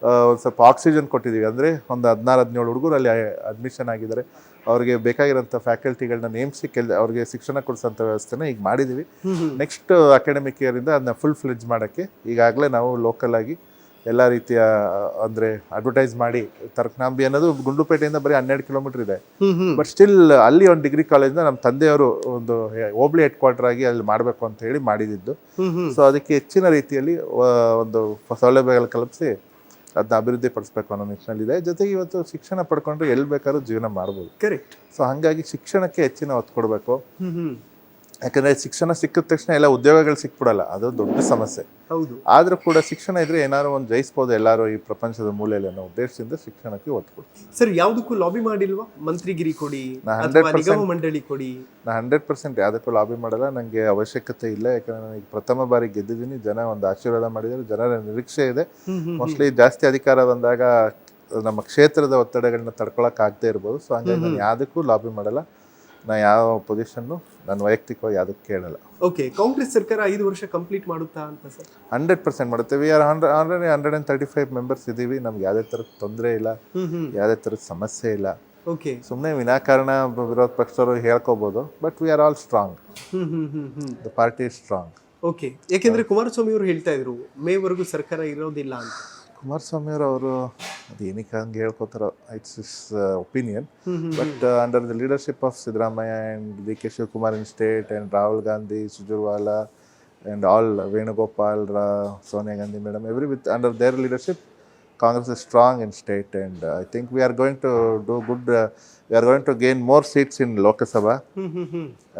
ಒಂದು ಸ್ವಲ್ಪ ಆಕ್ಸಿಜನ್ ಕೊಟ್ಟಿದ್ದೀವಿ. ಅಂದರೆ ಒಂದು 16-17 ಹುಡುಗರು ಅಲ್ಲಿ ಅಡ್ಮಿಷನ್ ಆಗಿದ್ದಾರೆ. ಅವ್ರಿಗೆ ಬೇಕಾಗಿರೋಂಥ ಫ್ಯಾಕಲ್ಟಿಗಳನ್ನ ನೇಮಿಸಿ ಅವ್ರಿಗೆ ಶಿಕ್ಷಣ ಕೊಡಿಸೋಂಥ ವ್ಯವಸ್ಥೆನ ಈಗ ಮಾಡಿದ್ದೀವಿ. ನೆಕ್ಸ್ಟ್ ಅಕಾಡೆಮಿಕ್ ಇಯರಿಂದ ಅದನ್ನ ಫುಲ್ ಫ್ಲೆಡ್ಜ್ ಮಾಡೋಕ್ಕೆ ಈಗಾಗಲೇ ನಾವು ಲೋಕಲ್ ಆಗಿ ಎಲ್ಲ ರೀತಿಯ ಅಂದರೆ ಅಡ್ವರ್ಟೈಸ್ ಮಾಡಿ, ತರಕನಾಂಬಿ ಅನ್ನೋದು ಗುಂಡ್ಲುಪೇಟೆಯಿಂದ ಬರೀ 12 ಕಿಲೋಮೀಟರ್ ಇದೆ. ಬಟ್ ಸ್ಟಿಲ್ ಅಲ್ಲಿ ಒಂದು ಡಿಗ್ರಿ ಕಾಲೇಜ್ನ ನಮ್ಮ ತಂದೆಯವರು ಒಂದು ಹೋಬಳಿ ಹೆಡ್ ಕ್ವಾರ್ಟರ್ ಆಗಿ ಅಲ್ಲಿ ಮಾಡಬೇಕು ಅಂತ ಹೇಳಿ ಮಾಡಿದ್ದು. ಸೊ ಅದಕ್ಕೆ ಹೆಚ್ಚಿನ ರೀತಿಯಲ್ಲಿ ಒಂದು ಸೌಲಭ್ಯಗಳು ಕಲ್ಪಿಸಿ ಅದನ್ನ ಅಭಿವೃದ್ಧಿ ಪಡಿಸ್ಬೇಕು ಅನ್ನೋ ನಿಟ್ಟಿನಲ್ಲಿದೆ. ಜೊತೆಗೆ ಇವತ್ತು ಶಿಕ್ಷಣ ಪಡ್ಕೊಂಡ್ರೆ ಎಲ್ಲಿ ಬೇಕಾದ್ರೂ ಜೀವನ ಮಾಡ್ಬೋದು. ಕರೆಕ್ಟ್. ಸೊ ಹಾಗಾಗಿ ಶಿಕ್ಷಣಕ್ಕೆ ಹೆಚ್ಚಿನ ಒತ್ತು ಕೊಡಬೇಕು. ಯಾಕಂದರೆ ಶಿಕ್ಷಣ ಸಿಕ್ಕಿದ ತಕ್ಷಣ ಎಲ್ಲ ಉದ್ಯೋಗಗಳು ಸಿಕ್ಬಿಡಲ್ಲ, ಅದು ದೊಡ್ಡ ಸಮಸ್ಯೆ. ಹೌದು. ಆದರೂ ಕೂಡ ಶಿಕ್ಷಣ ಇದ್ರೆ ಏನಾದ್ರು ಒಂದು ಜಯಿಸ್ಬೋದು ಎಲ್ಲರೂ ಈ ಪ್ರಪಂಚದ ಮೂಲೆಯಲ್ಲಿ ಅನ್ನೋ ಉದ್ದೇಶದಿಂದ ಶಿಕ್ಷಣಕ್ಕೆ ಒತ್ತು ಕೊಡ್ತೀವಿ. ಸರ್, ಯಾವುದಕ್ಕೂ ಲಾಬಿ ಮಾಡಿಲ್ವಾ? ಮಂತ್ರಿಗಿರಿ ಕೊಡಿ, ನಿಗಮ ಮಂಡಳಿ ಕೊಡಿ? ನಾ 100% ಯಾವುದಕ್ಕೂ ಲಾಬಿ ಮಾಡಲ್ಲ. ನನಗೆ ಅವಶ್ಯಕತೆ ಇಲ್ಲ. ಯಾಕಂದರೆ ನನಗೆ ಪ್ರಥಮ ಬಾರಿ ಗೆದ್ದಿದ್ದೀನಿ. ಜನ ಒಂದು ಆಶೀರ್ವಾದ ಮಾಡಿದ್ದಾರೆ, ಜನರ ನಿರೀಕ್ಷೆ ಇದೆ. ಮೋಸ್ಟ್ಲಿ ಜಾಸ್ತಿ ಅಧಿಕಾರ ಬಂದಾಗ ನಮ್ಮ ಕ್ಷೇತ್ರದ ಒತ್ತಡಗಳನ್ನ ತಡ್ಕೊಳಕ್ಕಾಗದೇ ಇರ್ಬೋದು. ಸೊ ಹಂಗಾಗಿ ನಾನು ಯಾವುದಕ್ಕೂ ಲಾಬಿ ಮಾಡಲ್ಲ, ನಾನು ಯಾವ ಪೊಸಿಷನ್ನು ನಾನು ವೈಯಕ್ತಿಕವಾಗಿ ಯಾವುದಕ್ಕೆ ಕೇಳಲ್ಲ. ಓಕೆ, ಕಾಂಗ್ರೆಸ್ ಸರ್ಕಾರ 5 ವರ್ಷ ಕಂಪ್ಲೀಟ್ ಮಾಡುತ್ತಾ ಅಂತ ಸರ್? 100% ಮಾಡುತ್ತೆ. ವಿ ಆರ್ 135 ಮೆಂಬರ್ಸ್ ಇದ್ದೀವಿ. ನಮ್ಗೆ ಯಾವುದೇ ಥರದ ತೊಂದರೆ ಇಲ್ಲ, ಯಾವುದೇ ಥರದ ಸಮಸ್ಯೆ ಇಲ್ಲ. ಓಕೆ, ಸುಮ್ಮನೆ ವಿನಾಕಾರಣ ವಿರೋಧ ಪಕ್ಷದವರು ಹೇಳ್ಕೋಬೋದು, but we are all strong. The party is strong. Okay, ಯಾಕೆಂದ್ರೆ ಕುಮಾರಸ್ವಾಮಿ ಅವರು ಹೇಳ್ತಾ ಇದ್ರು ಮೇವರೆಗೂ ಸರ್ಕಾರ ಇರೋದಿಲ್ಲ ಅಂತ. ಕುಮಾರಸ್ವಾಮಿ ಅವರು ಅದು ಏನಕ್ಕೆ ಹಂಗೆ ಹೇಳ್ಕೊತಾರೋ, it's his opinion. But under the leadership of Siddaramaiah and D K Shivakumar in state and Rahul Gandhi, Surjewala and all Venugopal, Sonia Gandhi madam, every with under their leadership, Congress is strong in state, and I think we are going to do good. We are going to gain more seats in Lok Sabha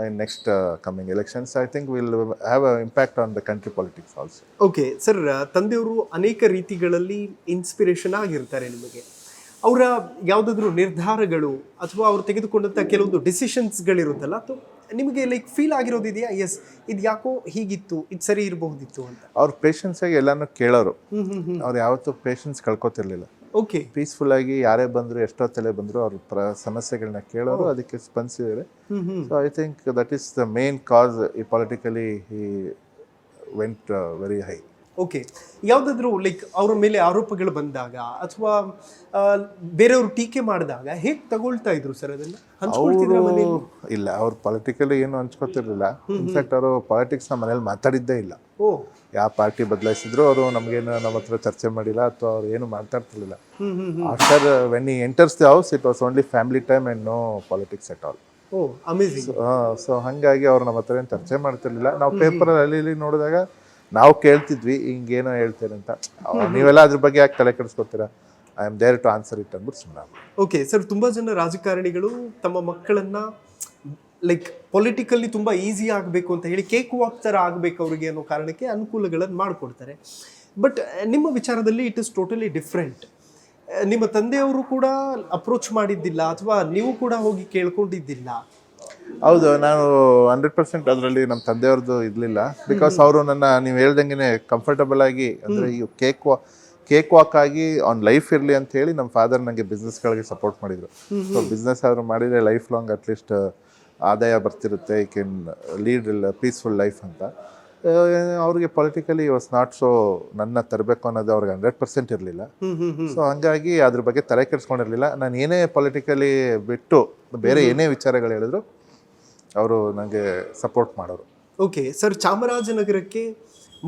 in next coming elections. I think we'll have an impact on the country politics also. Okay sir, ತಂದೆಯವರು ಅನೇಕ ರೀತಿಗಳಲ್ಲಿ inspiration ಆಗಿರ್ತಾರೆ ನಿಮಗೆ. ಅವರ ಯಾವುದಾದ್ರೂ ನಿರ್ಧಾರಗಳು ಅಥವಾ ಅವ್ರು ತೆಗೆದುಕೊಂಡಂಥ ಕೆಲವೊಂದು ಡಿಸಿಷನ್ಸ್ಗಳಿರುತ್ತಲ್ಲ, ಅಥವಾ ನಿಮಗೆ ಲೈಕ್ ಫೀಲ್ ಆಗಿರೋದಿದೆಯಾ, ಎಸ್ ಇದು ಯಾಕೋ ಹೀಗಿತ್ತು, ಇದು ಸರಿ ಇರಬಹುದಿತ್ತು ಅಂತ? ಅವ್ರ ಪೇಷನ್ಸಾಗಿ ಎಲ್ಲಾನು ಕೇಳೋರು. ಅವ್ರು ಯಾವತ್ತೂ ಪೇಷನ್ಸ್ ಕಳ್ಕೊತಿರ್ಲಿಲ್ಲ. ಓಕೆ, ಪೀಸ್ಫುಲ್ ಆಗಿ ಯಾರೇ ಬಂದ್ರು, ಎಷ್ಟೊತ್ತಲ್ಲೇ ಬಂದ್ರು, ಅವ್ರ ಸಮಸ್ಯೆಗಳನ್ನ ಕೇಳೋರು, ಅದಕ್ಕೆ ಸ್ಪಂದಿಸಿದ್ದಾರೆ. So I think that is the main cause. ಈ politically he went very high. Okay, ಯಾವುದಾದ್ರೂ ಲೈಕ್ ಅವರ ಮೇಲೆ ಆರೋಪಗಳು ಬಂದಾಗ ಅಥವಾ ಬೇರೆಯವರು ಟೀಕೆ ಮಾಡಿದಾಗ ಹೇಗೆ ತಗೊಳ್ತಾ ಇದ್ರು ಸರ್? ಅದನ್ನ ಹಂಚ್ಕೊಳ್ತಿದ್ರ ಮನೆಯಲ್ಲಿ? ಇಲ್ಲ, ಅವ್ರು ಪೊಲಿಟಿಕಲಿ ಏನು ಹಂಚ್ಕೊತಿರ್ಲಿಲ್ಲ. ಇನ್ಫ್ಯಾಕ್ಟ್ ಅವರು ಪಾಲಿಟಿಕ್ಸ್ ನಮ್ಮ ಮನೇಲಿ ಮಾತಾಡಿದ್ದೇ ಇಲ್ಲ. ಓ, ಯಾವ ಪಾರ್ಟಿ ಬದಲಾಯಿಸಿದ್ರು ಅವರು ನಮಗೇನು ನಮ್ಮ ಹತ್ರ ಚರ್ಚೆ ಮಾಡಿಲ್ಲ ಅಥವಾ ಅವ್ರು ಏನು ಮಾತಾಡ್ತಿರ್ಲಿಲ್ಲ. After when he enters the house, it was only family time and no politics at all. Oh, amazing. So ಹಾಗಾಗಿ ಅವ್ರು ನಮ್ಮ ಹತ್ರ ಏನು ಚರ್ಚೆ ಮಾಡ್ತಿರ್ಲಿಲ್ಲ. ನಾವು ಪೇಪರಲ್ಲಿ ಅಲ್ಲಿ ಇಲ್ಲಿ ನೋಡಿದಾಗ ನಾವು ಕೇಳ್ತಿದ್ವಿ, ಹಿಂಗೇನೋ ಹೇಳ್ತೀರ ಅಂತ. ನೀವೆಲ್ಲ ಅದ್ರ ಬಗ್ಗೆ ಯಾಕೆ ತಲೆ ಕೆಡಿಸ್ಕೊತೀರಾ? I am there to answer it ಅಂದ್ಬಿಟ್ಟು ಸುಮ್ಮನೆ. ಓಕೆ ಸರ್, ತುಂಬ ಜನ ರಾಜಕಾರಣಿಗಳು ತಮ್ಮ ಮಕ್ಕಳನ್ನ ಲೈಕ್ ಪೊಲಿಟಿಕಲ್ಲಿ ತುಂಬ ಈಸಿ ಆಗಬೇಕು ಅಂತ ಹೇಳಿ ಕೇಕ್ ವಾಕ್ ಥರ ಆಗಬೇಕು ಅವರಿಗೆ ಅನ್ನೋ ಕಾರಣಕ್ಕೆ ಅನುಕೂಲಗಳನ್ನು ಮಾಡಿಕೊಡ್ತಾರೆ. ಬಟ್ ನಿಮ್ಮ ವಿಚಾರದಲ್ಲಿ ಇಟ್ ಇಸ್ ಟೋಟಲಿ ಡಿಫ್ರೆಂಟ್. ನಿಮ್ಮ ತಂದೆಯವರು ಕೂಡ ಅಪ್ರೋಚ್ ಮಾಡಿದ್ದಿಲ್ಲ ಅಥವಾ ನೀವು ಕೂಡ ಹೋಗಿ ಕೇಳ್ಕೊಂಡಿದ್ದಿಲ್ಲ? ಹೌದು, ನಾನು 100% ಅದರಲ್ಲಿ ನಮ್ಮ ತಂದೆಯವ್ರದ್ದು ಇರಲಿಲ್ಲ. ಬಿಕಾಸ್ ಅವರು ನೀವು ಹೇಳ್ದಂಗೆ ಕಂಫರ್ಟಬಲ್ ಆಗಿ, ಅಂದರೆ ಈ ಕೇಕ್ ವಾಕ್ ಆಗಿ ಅವ್ನ ಲೈಫ್ ಇರಲಿ ಅಂತ ಹೇಳಿ ನಮ್ಮ ಫಾದರ್ ನನಗೆ ಬಿಸ್ನೆಸ್ಗಳಿಗೆ ಸಪೋರ್ಟ್ ಮಾಡಿದರು. ಸೊ ಬಿಸ್ನೆಸ್ ಆದರೂ ಮಾಡಿದರೆ ಲೈಫ್ ಲಾಂಗ್ ಅಟ್ಲೀಸ್ಟ್ ಆದಾಯ ಬರ್ತಿರುತ್ತೆ, ಈ ಕೆನ್ ಲೀಡ್ ಪೀಸ್ಫುಲ್ ಲೈಫ್ ಅಂತ. ಅವ್ರಿಗೆ ಪೊಲಿಟಿಕಲಿ ವಾಸ್ ನಾಟ್ ಸೊ ನನ್ನ ತರಬೇಕು ಅನ್ನೋದು ಅವ್ರಿಗೆ 100% ಇರಲಿಲ್ಲ. ಸೊ ಹಂಗಾಗಿ ಅದ್ರ ಬಗ್ಗೆ ತಲೆ ಕೆಡಿಸ್ಕೊಂಡಿರಲಿಲ್ಲ. ನಾನು ಏನೇ ಪೊಲಿಟಿಕಲಿ ಬಿಟ್ಟು ಬೇರೆ ಏನೇ ವಿಚಾರಗಳು ಹೇಳಿದ್ರು ಅವರು ನನಗೆ ಸಪೋರ್ಟ್ ಮಾಡೋರು. ಓಕೆ ಸರ್, ಚಾಮರಾಜನಗರಕ್ಕೆ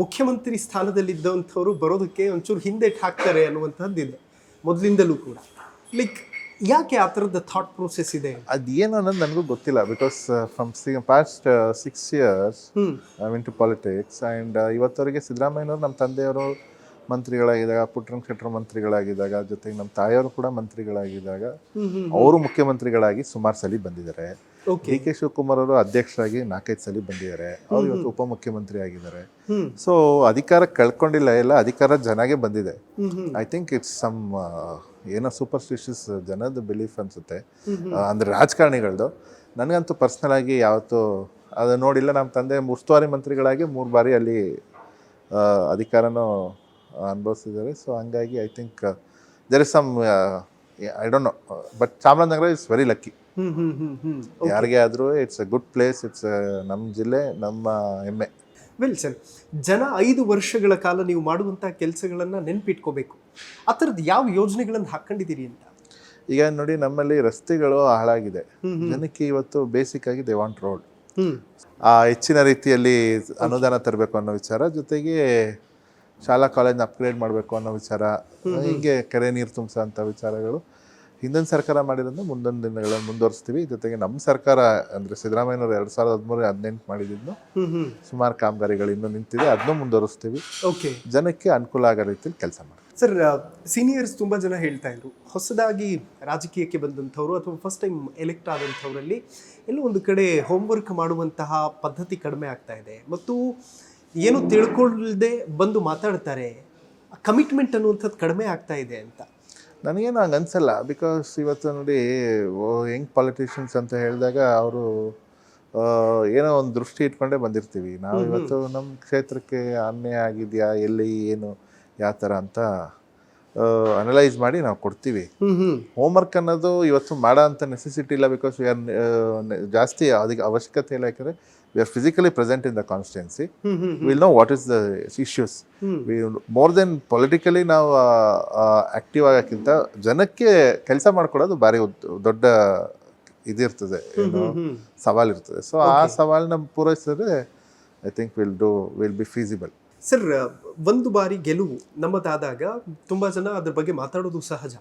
ಮುಖ್ಯಮಂತ್ರಿ ಸ್ಥಾನದಲ್ಲಿದ್ದಂಥವ್ರು ಬರೋದಕ್ಕೆ ಒಂಚೂರು ಹಿಂದೆಟ್ಟು ಹಾಕ್ತಾರೆ ಅನ್ನುವಂಥದ್ದಿದೆ ಮೊದಲಿಂದಲೂ ಕೂಡ. ಲೈಕ್ ಯಾಕೆ ಆ ಥರದ ಥಾಟ್ ಪ್ರೋಸೆಸ್ ಇದೆ? ಅದೇನು ಅನ್ನೋದು ನನಗೂ ಗೊತ್ತಿಲ್ಲ. Because from past 6 years I mean to politics. And ಇವತ್ತವರೆಗೆ ಸಿದ್ದರಾಮಯ್ಯನವರು ನಮ್ಮ ತಂದೆಯವರು ಮಂತ್ರಿಗಳಾಗಿದ್ದಾಗ, ಪುಟ್ಟರಂಗ ಶೆಟ್ಟರು ಮಂತ್ರಿಗಳಾಗಿದ್ದಾಗ, ಜೊತೆಗೆ ನಮ್ಮ ತಾಯಿಯವರು ಕೂಡ ಮಂತ್ರಿಗಳಾಗಿದ್ದಾಗ ಅವರು ಮುಖ್ಯಮಂತ್ರಿಗಳಾಗಿ ಸುಮಾರು ಸಲ ಬಂದಿದ್ದಾರೆ. ಡಿ ಕೆ ಶಿವಕುಮಾರ್ ಅವರು ಅಧ್ಯಕ್ಷರಾಗಿ 4-5 ಸಲ ಬಂದಿದ್ದಾರೆ. ಅವ್ರು ಇವತ್ತು ಉಪಮುಖ್ಯಮಂತ್ರಿ ಆಗಿದ್ದಾರೆ. ಸೊ ಅಧಿಕಾರ ಕಳ್ಕೊಂಡಿಲ್ಲ, ಎಲ್ಲ ಅಧಿಕಾರ ಜನಗೆ ಬಂದಿದೆ. ಐ ಥಿಂಕ್ ಇಟ್ಸ್ ಸಮ್ ಏನೋ ಸೂಪರ್ಸ್ಟಿಷಿಯಸ್ ಜನದ ಬಿಲೀಫ್ ಅನ್ಸುತ್ತೆ, ಅಂದರೆ ರಾಜಕಾರಣಿಗಳದ್ದು. ನನಗಂತೂ ಪರ್ಸ್ನಲ್ ಆಗಿ ಯಾವತ್ತೂ ಅದು ನೋಡಿಲ್ಲ. ನಮ್ಮ ತಂದೆ ಉಸ್ತುವಾರಿ ಮಂತ್ರಿಗಳಾಗಿ 3 ಬಾರಿ ಅಲ್ಲಿ ಅಧಿಕಾರನೂ ಅನುಭವಿಸಿದ್ದಾರೆ. ಸೊ ಹಂಗಾಗಿ I think there is some I don't know, but Chamarajanagar is very lucky. ಯಾರಿಗೆ ಆದರೂ it's a good place. It's ನಮ್ಮ ಜಿಲ್ಲೆ, ನಮ್ಮ ಹೆಮ್ಮೆ. ವೆಲ್ ಸರ್, ಜನ 5 ವರ್ಷಗಳ ಕಾಲ ನೀವು ಮಾಡುವಂಥ ಕೆಲಸಗಳನ್ನು ನೆನಪಿಟ್ಕೋಬೇಕು. ಆ ಥರದ್ದು ಯಾವ ಯೋಜನೆಗಳನ್ನು ಹಾಕ್ಕೊಂಡಿದ್ದೀರಿ ಅಂತ? ಈಗ ನೋಡಿ, ನಮ್ಮಲ್ಲಿ ರಸ್ತೆಗಳು ಹಾಳಾಗಿದೆ. ಜನಕ್ಕೆ ಇವತ್ತು ಬೇಸಿಕ್ ಆಗಿ ದೇ ವಾಂಟ್ ರೋಡ್. ಹೆಚ್ಚಿನ ರೀತಿಯಲ್ಲಿ ಅನುದಾನ ತರಬೇಕು ಅನ್ನೋ ವಿಚಾರ, ಜೊತೆಗೆ ಶಾಲಾ ಕಾಲೇಜ್ನ ಅಪ್ಗ್ರೇಡ್ ಮಾಡಬೇಕು ಅನ್ನೋ ವಿಚಾರ, ಹೀಗೆ ಕೆರೆ ನೀರು ತುಂಬಿಸೋ ಅಂಥ ವಿಚಾರಗಳು ಹಿಂದಿನ ಸರ್ಕಾರ ಮಾಡಿರೋದನ್ನ ಮುಂದಿನ ದಿನಗಳಲ್ಲಿ ಮುಂದುವರಿಸ್ತೀವಿ. ಜೊತೆಗೆ ನಮ್ಮ ಸರ್ಕಾರ ಅಂದರೆ ಸಿದ್ದರಾಮಯ್ಯನವರು 2013-18 ಮಾಡಿದ್ದು ಸುಮಾರು ಕಾಮಗಾರಿಗಳು ಇನ್ನೂ ನಿಂತಿದೆ, ಅದನ್ನೂ ಮುಂದುವರಿಸ್ತೀವಿ. ಓಕೆ, ಜನಕ್ಕೆ ಅನುಕೂಲ ಆಗೋ ರೀತಿಯಲ್ಲಿ ಕೆಲಸ ಮಾಡಿ. ಸರ್, ಸೀನಿಯರ್ಸ್ ತುಂಬ ಜನ ಹೇಳ್ತಾ ಇದ್ರು, ಹೊಸದಾಗಿ ರಾಜಕೀಯಕ್ಕೆ ಬಂದಂಥವ್ರು ಅಥವಾ ಫಸ್ಟ್ ಟೈಮ್ ಎಲೆಕ್ಟ್ ಆದಂಥವರಲ್ಲಿ ಎಲ್ಲೋ ಒಂದು ಕಡೆ ಹೋಮ್ವರ್ಕ್ ಮಾಡುವಂತಹ ಪದ್ಧತಿ ಕಡಿಮೆ ಆಗ್ತಾ ಇದೆ ಮತ್ತು ಏನು ತಿಳ್ಕೊಳ್ಳದೆ ಬಂದು ಮಾತಾಡ್ತಾರೆ, ಕಮಿಟ್ಮೆಂಟ್ ಅನ್ನುವಂಥದ್ದು ಕಡಿಮೆ ಆಗ್ತಾ ಇದೆ ಅಂತ. ನನಗೇನು ಹಂಗೆ ಅನಿಸಲ್ಲ. ಬಿಕಾಸ್ ಇವತ್ತು ನೋಡಿ, ಯಂಗ್ ಪಾಲಿಟಿಷಿಯನ್ಸ್ ಅಂತ ಹೇಳಿದಾಗ ಅವರು ಏನೋ ಒಂದು ದೃಷ್ಟಿ ಇಟ್ಕೊಂಡೇ ಬಂದಿರ್ತೀವಿ ನಾವು. ಇವತ್ತು ನಮ್ಮ ಕ್ಷೇತ್ರಕ್ಕೆ ಅನ್ಯಾಯ ಆಗಿದೆಯಾ, ಎಲ್ಲಿ ಏನು ಯಾವ ಥರ ಅಂತ ಅನಲೈಸ್ ಮಾಡಿ ನಾವು ಕೊಡ್ತೀವಿ. ಹೋಮ್ವರ್ಕ್ ಅನ್ನೋದು ಇವತ್ತು ಮಾಡೋ ಅಂಥ ನೆಸೆಸಿಟಿ ಇಲ್ಲ, ಬಿಕಾಸ್ ವಿ ಆರ್ ಜಾಸ್ತಿ ಅದಕ್ಕೆ ಅವಶ್ಯಕತೆ ಇಲ್ಲ. ಯಾಕಂದರೆ we are physically present in the constituency, will know what is the issues. We more than politically ನಾವು ಆ್ಯಕ್ಟಿವ್ ಆಗೋಕ್ಕಿಂತ ಜನಕ್ಕೆ ಕೆಲಸ ಮಾಡ್ಕೊಡೋದು ಭಾರಿ ದೊಡ್ಡ ಇದಿರ್ತದೆ, ಏನು ಸವಾಲಿರ್ತದೆ. ಸೊ ಆ ಸವಾಲನ್ನ ಪೂರೈಸಿದ್ರೆ I think will be feasible. Sir, ಒಂದು ಬಾರಿ ಗೆಲುವು ನಮ್ಮದಾದಾಗ ತುಂಬ ಜನ ಅದ್ರ ಬಗ್ಗೆ ಮಾತಾಡೋದು ಸಹಜ.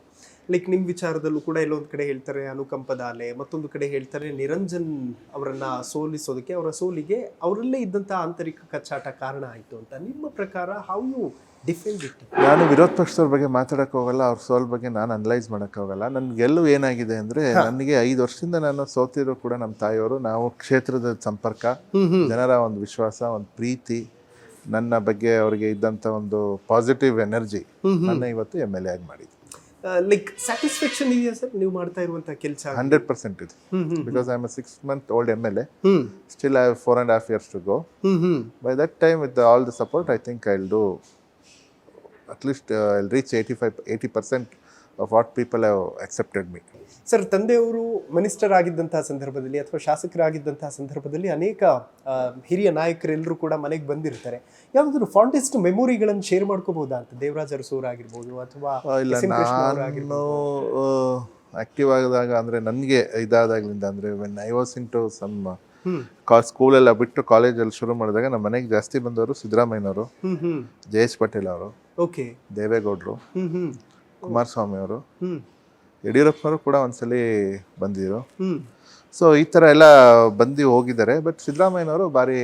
ಲೈಕ್ ನಿಮ್ಮ ವಿಚಾರದಲ್ಲೂ ಕೂಡ ಎಲ್ಲೊಂದು ಕಡೆ ಹೇಳ್ತಾರೆ ಅನುಕಂಪದ ಅಲೆ, ಮತ್ತೊಂದು ಕಡೆ ಹೇಳ್ತಾರೆ ನಿರಂಜನ್ ಅವರನ್ನ ಸೋಲಿಸೋದಕ್ಕೆ, ಅವರ ಸೋಲಿಗೆ ಅವರಲ್ಲೇ ಇದ್ದಂಥ ಆಂತರಿಕ ಕಚ್ಚಾಟ ಕಾರಣ ಆಯಿತು ಅಂತ. ನಿಮ್ಮ ಪ್ರಕಾರ ಹೌ ಯು ಡಿಫೆಂಡ್ ಇಟ್? ನಾನು ವಿರೋಧ ಪಕ್ಷದವ್ರ ಬಗ್ಗೆ ಮಾತಾಡೋಕೆ ಹೋಗಲ್ಲ, ಅವ್ರ ಸೋಲ್ ಬಗ್ಗೆ ನಾನು ಅನಲೈಸ್ ಮಾಡೋಕ್ಕೆ ಹೋಗಲ್ಲ. ನನ್ನ ಗೆಲುವು ಏನಾಗಿದೆ ಅಂದರೆ, ನನಗೆ 5 ವರ್ಷದಿಂದ ನಾನು ಸೋತಿರೋ ಕೂಡ ನಮ್ಮ ತಾಯಿಯವರು, ನಾವು ಕ್ಷೇತ್ರದ ಸಂಪರ್ಕ, ಜನರ ಒಂದು ವಿಶ್ವಾಸ, ಒಂದು ಪ್ರೀತಿ, ನನ್ನ ಬಗ್ಗೆ ಅವರಿಗೆ ಇದ್ದಂಥ ಒಂದು ಪಾಸಿಟಿವ್ ಎನರ್ಜಿ ನನ್ನ ಇವತ್ತು MLA ಆಗಿ ಮಾಡಿದ್ದು. ಲೈಕ್ ಸ್ಯಾಟಿಸ್ಫ್ಯಾಕ್ಷನ್ ಇದೆಯಾ ಸರ್ ನೀವು ಮಾಡ್ತಾ ಇರುವಂಥ ಕೆಲಸ? 100% ಇದೆ. Because I am a 6-month old MLA. Still I have 4.5 years to go. By that time, with all the support, I think I'll do at least I'll reach 80% of what people have accepted me. Sir, ತಂದೆಯವರು minister ಆಗಿದ್ದಂತಹ ಸಂದರ್ಭದಲ್ಲಿ ಅಥವಾ ಶಾಸಕರಾಗಿದ್ದಂತಹ ಸಂದರ್ಭದಲ್ಲಿ ಅನೇಕ ಹಿರಿಯ ನಾಯಕರೆಲ್ಲರೂ ಕೂಡ ಮನೆಗೆ ಬಂದಿರ್ತಾರೆ. ಯಾವುದಾದ್ರು ಫಾಂಡೆಸ್ಟ್ ಮೆಮೊರಿಗಳನ್ನು ಶೇರ್ ಮಾಡ್ಕೋಬಹುದಾ ಅಂತ? ದೇವರಾಜ್ ಅರಸು ಆಗಿರ್ಬೋದು ಅಥವಾ ಇಲ್ಲ, ನಾನು ಆ್ಯಕ್ಟಿವ್ ಆಗಿದಾಗ ಅಂದರೆ ನನಗೆ ಇದಾದಾಗಲಿಂದ ಅಂದರೆ when I was in to some ಸ್ಕೂಲೆಲ್ಲ ಬಿಟ್ಟು ಕಾಲೇಜಲ್ಲಿ ಶುರು ಮಾಡಿದಾಗ ನಮ್ಮ ಮನೆಗೆ ಜಾಸ್ತಿ ಬಂದವರು ಸಿದ್ದರಾಮಯ್ಯನವರು, ಜಯೇಶ್ ಪಟೇಲ್ ಅವರು, ಓಕೆ, ದೇವೇಗೌಡರು, ಕುಮಾರಸ್ವಾಮಿ ಅವರು, ಯಡಿಯೂರಪ್ಪನವರು ಕೂಡ ಒಂದ್ಸಲಿ ಬಂದಿದ್ರು. ಸೊ ಈ ಥರ ಎಲ್ಲ ಬಂದು ಹೋಗಿದ್ದಾರೆ. ಬಟ್ ಸಿದ್ದರಾಮಯ್ಯನವರು ಭಾರಿ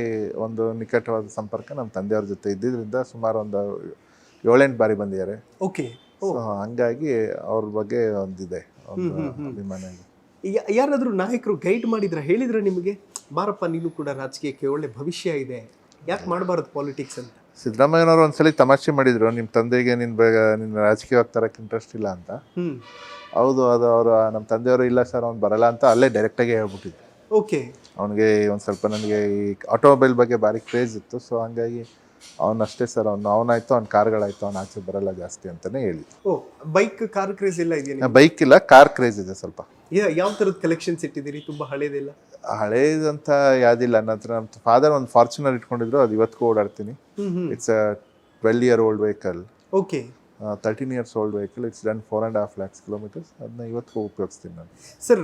ಒಂದು ನಿಕಟವಾದ ಸಂಪರ್ಕ ನಮ್ಮ ತಂದೆಯವ್ರ ಜೊತೆ ಇದ್ದಿದ್ದರಿಂದ ಸುಮಾರು ಒಂದು 7-8 ಬಾರಿ ಬಂದಿದ್ದಾರೆ. ಓಕೆ. ಸೊ ಹಂಗಾಗಿ ಅವ್ರ ಬಗ್ಗೆ ಒಂದಿದೆ ಅಭಿಮಾನ. ಯಾರಾದರೂ ನಾಯಕರು ಗೈಡ್ ಮಾಡಿದ್ರ, ಹೇಳಿದ್ರ ನಿಮಗೆ, ಬಾರಪ್ಪ ನೀನು ಕೂಡ ರಾಜಕೀಯಕ್ಕೆ ಒಳ್ಳೆ ಭವಿಷ್ಯ ಇದೆ, ಯಾಕೆ ಮಾಡಬಾರದು ಪಾಲಿಟಿಕ್ಸ್ ಅಂತ? ಸಿದ್ದರಾಮಯ್ಯನವರು ಒಂದ್ಸಲಿ ತಮಾಷೆ ಮಾಡಿದ್ರು, ನಿಮ್ಮ ತಂದೆಗೆ ನಿನ್ನ ರಾಜಕೀಯವಾಗಿ ತರಕ್ಕೆ ಇಂಟ್ರೆಸ್ಟ್ ಇಲ್ಲ ಅಂತ. ಹೌದು, ಅದು ಅವರು ನಮ್ಮ ತಂದೆಯವರು ಇಲ್ಲ ಸರ್ ಅವ್ನು ಬರಲ್ಲ ಅಂತ ಅಲ್ಲೇ ಡೈರೆಕ್ಟಾಗಿ ಹೇಳ್ಬಿಟ್ಟಿದ್ರು. ಓಕೆ. ಅವನಿಗೆ ಒಂದು ಸ್ವಲ್ಪ ನನಗೆ ಈ ಆಟೋಮೊಬೈಲ್ ಬಗ್ಗೆ ಭಾರಿ ಕ್ರೇಜ್ ಇತ್ತು. ಸೊ ಹಂಗಾಗಿ ಅವನಷ್ಟೇ ಸರ್, ಅವನಾಯ್ತು, ಅವ್ನ ಕಾರ್ಗಳಾಯ್ತು, ಅವ್ನು ಆಚೆ ಬರಲ್ಲ ಜಾಸ್ತಿ ಅಂತಲೇ ಹೇಳಿದ್ರು. ಓ, ಬೈಕ್ ಕಾರ್ ಕ್ರೇಜ್ ಇಲ್ಲ ಇದೆಯಾ? ಬೈಕ್ ಇಲ್ಲ, ಕಾರ್ ಕ್ರೇಜ್ ಇದೆ ಸ್ವಲ್ಪ. ಯಾವ ಥರದ ಕಲೆಕ್ಷನ್ಸ್ ಇಟ್ಟಿದ್ದೀರಿ? ತುಂಬ ಹಳೇದಿಲ್ಲ? ಹಳೇದಂತ ಯಾವ್ದಿಲ್ಲ. ನನ್ನ ಹತ್ರ ನಮ್ಮ ಫಾದರ್ ಒಂದು ಫಾರ್ಚುನರ್ ಇಟ್ಕೊಂಡಿದ್ರು, ಅದು ಇವತ್ತಿಗೂ ಓಡಾಡ್ತೀನಿ. It's a 12-year old vehicle. Okay. 13 years old vehicle. It's done 4.5 lakhs kilometers. ಅದನ್ನ ಇವತ್ತಿಗೂ ಉಪಯೋಗಿಸ್ತೀನಿ ನಾನು. ಸರ್,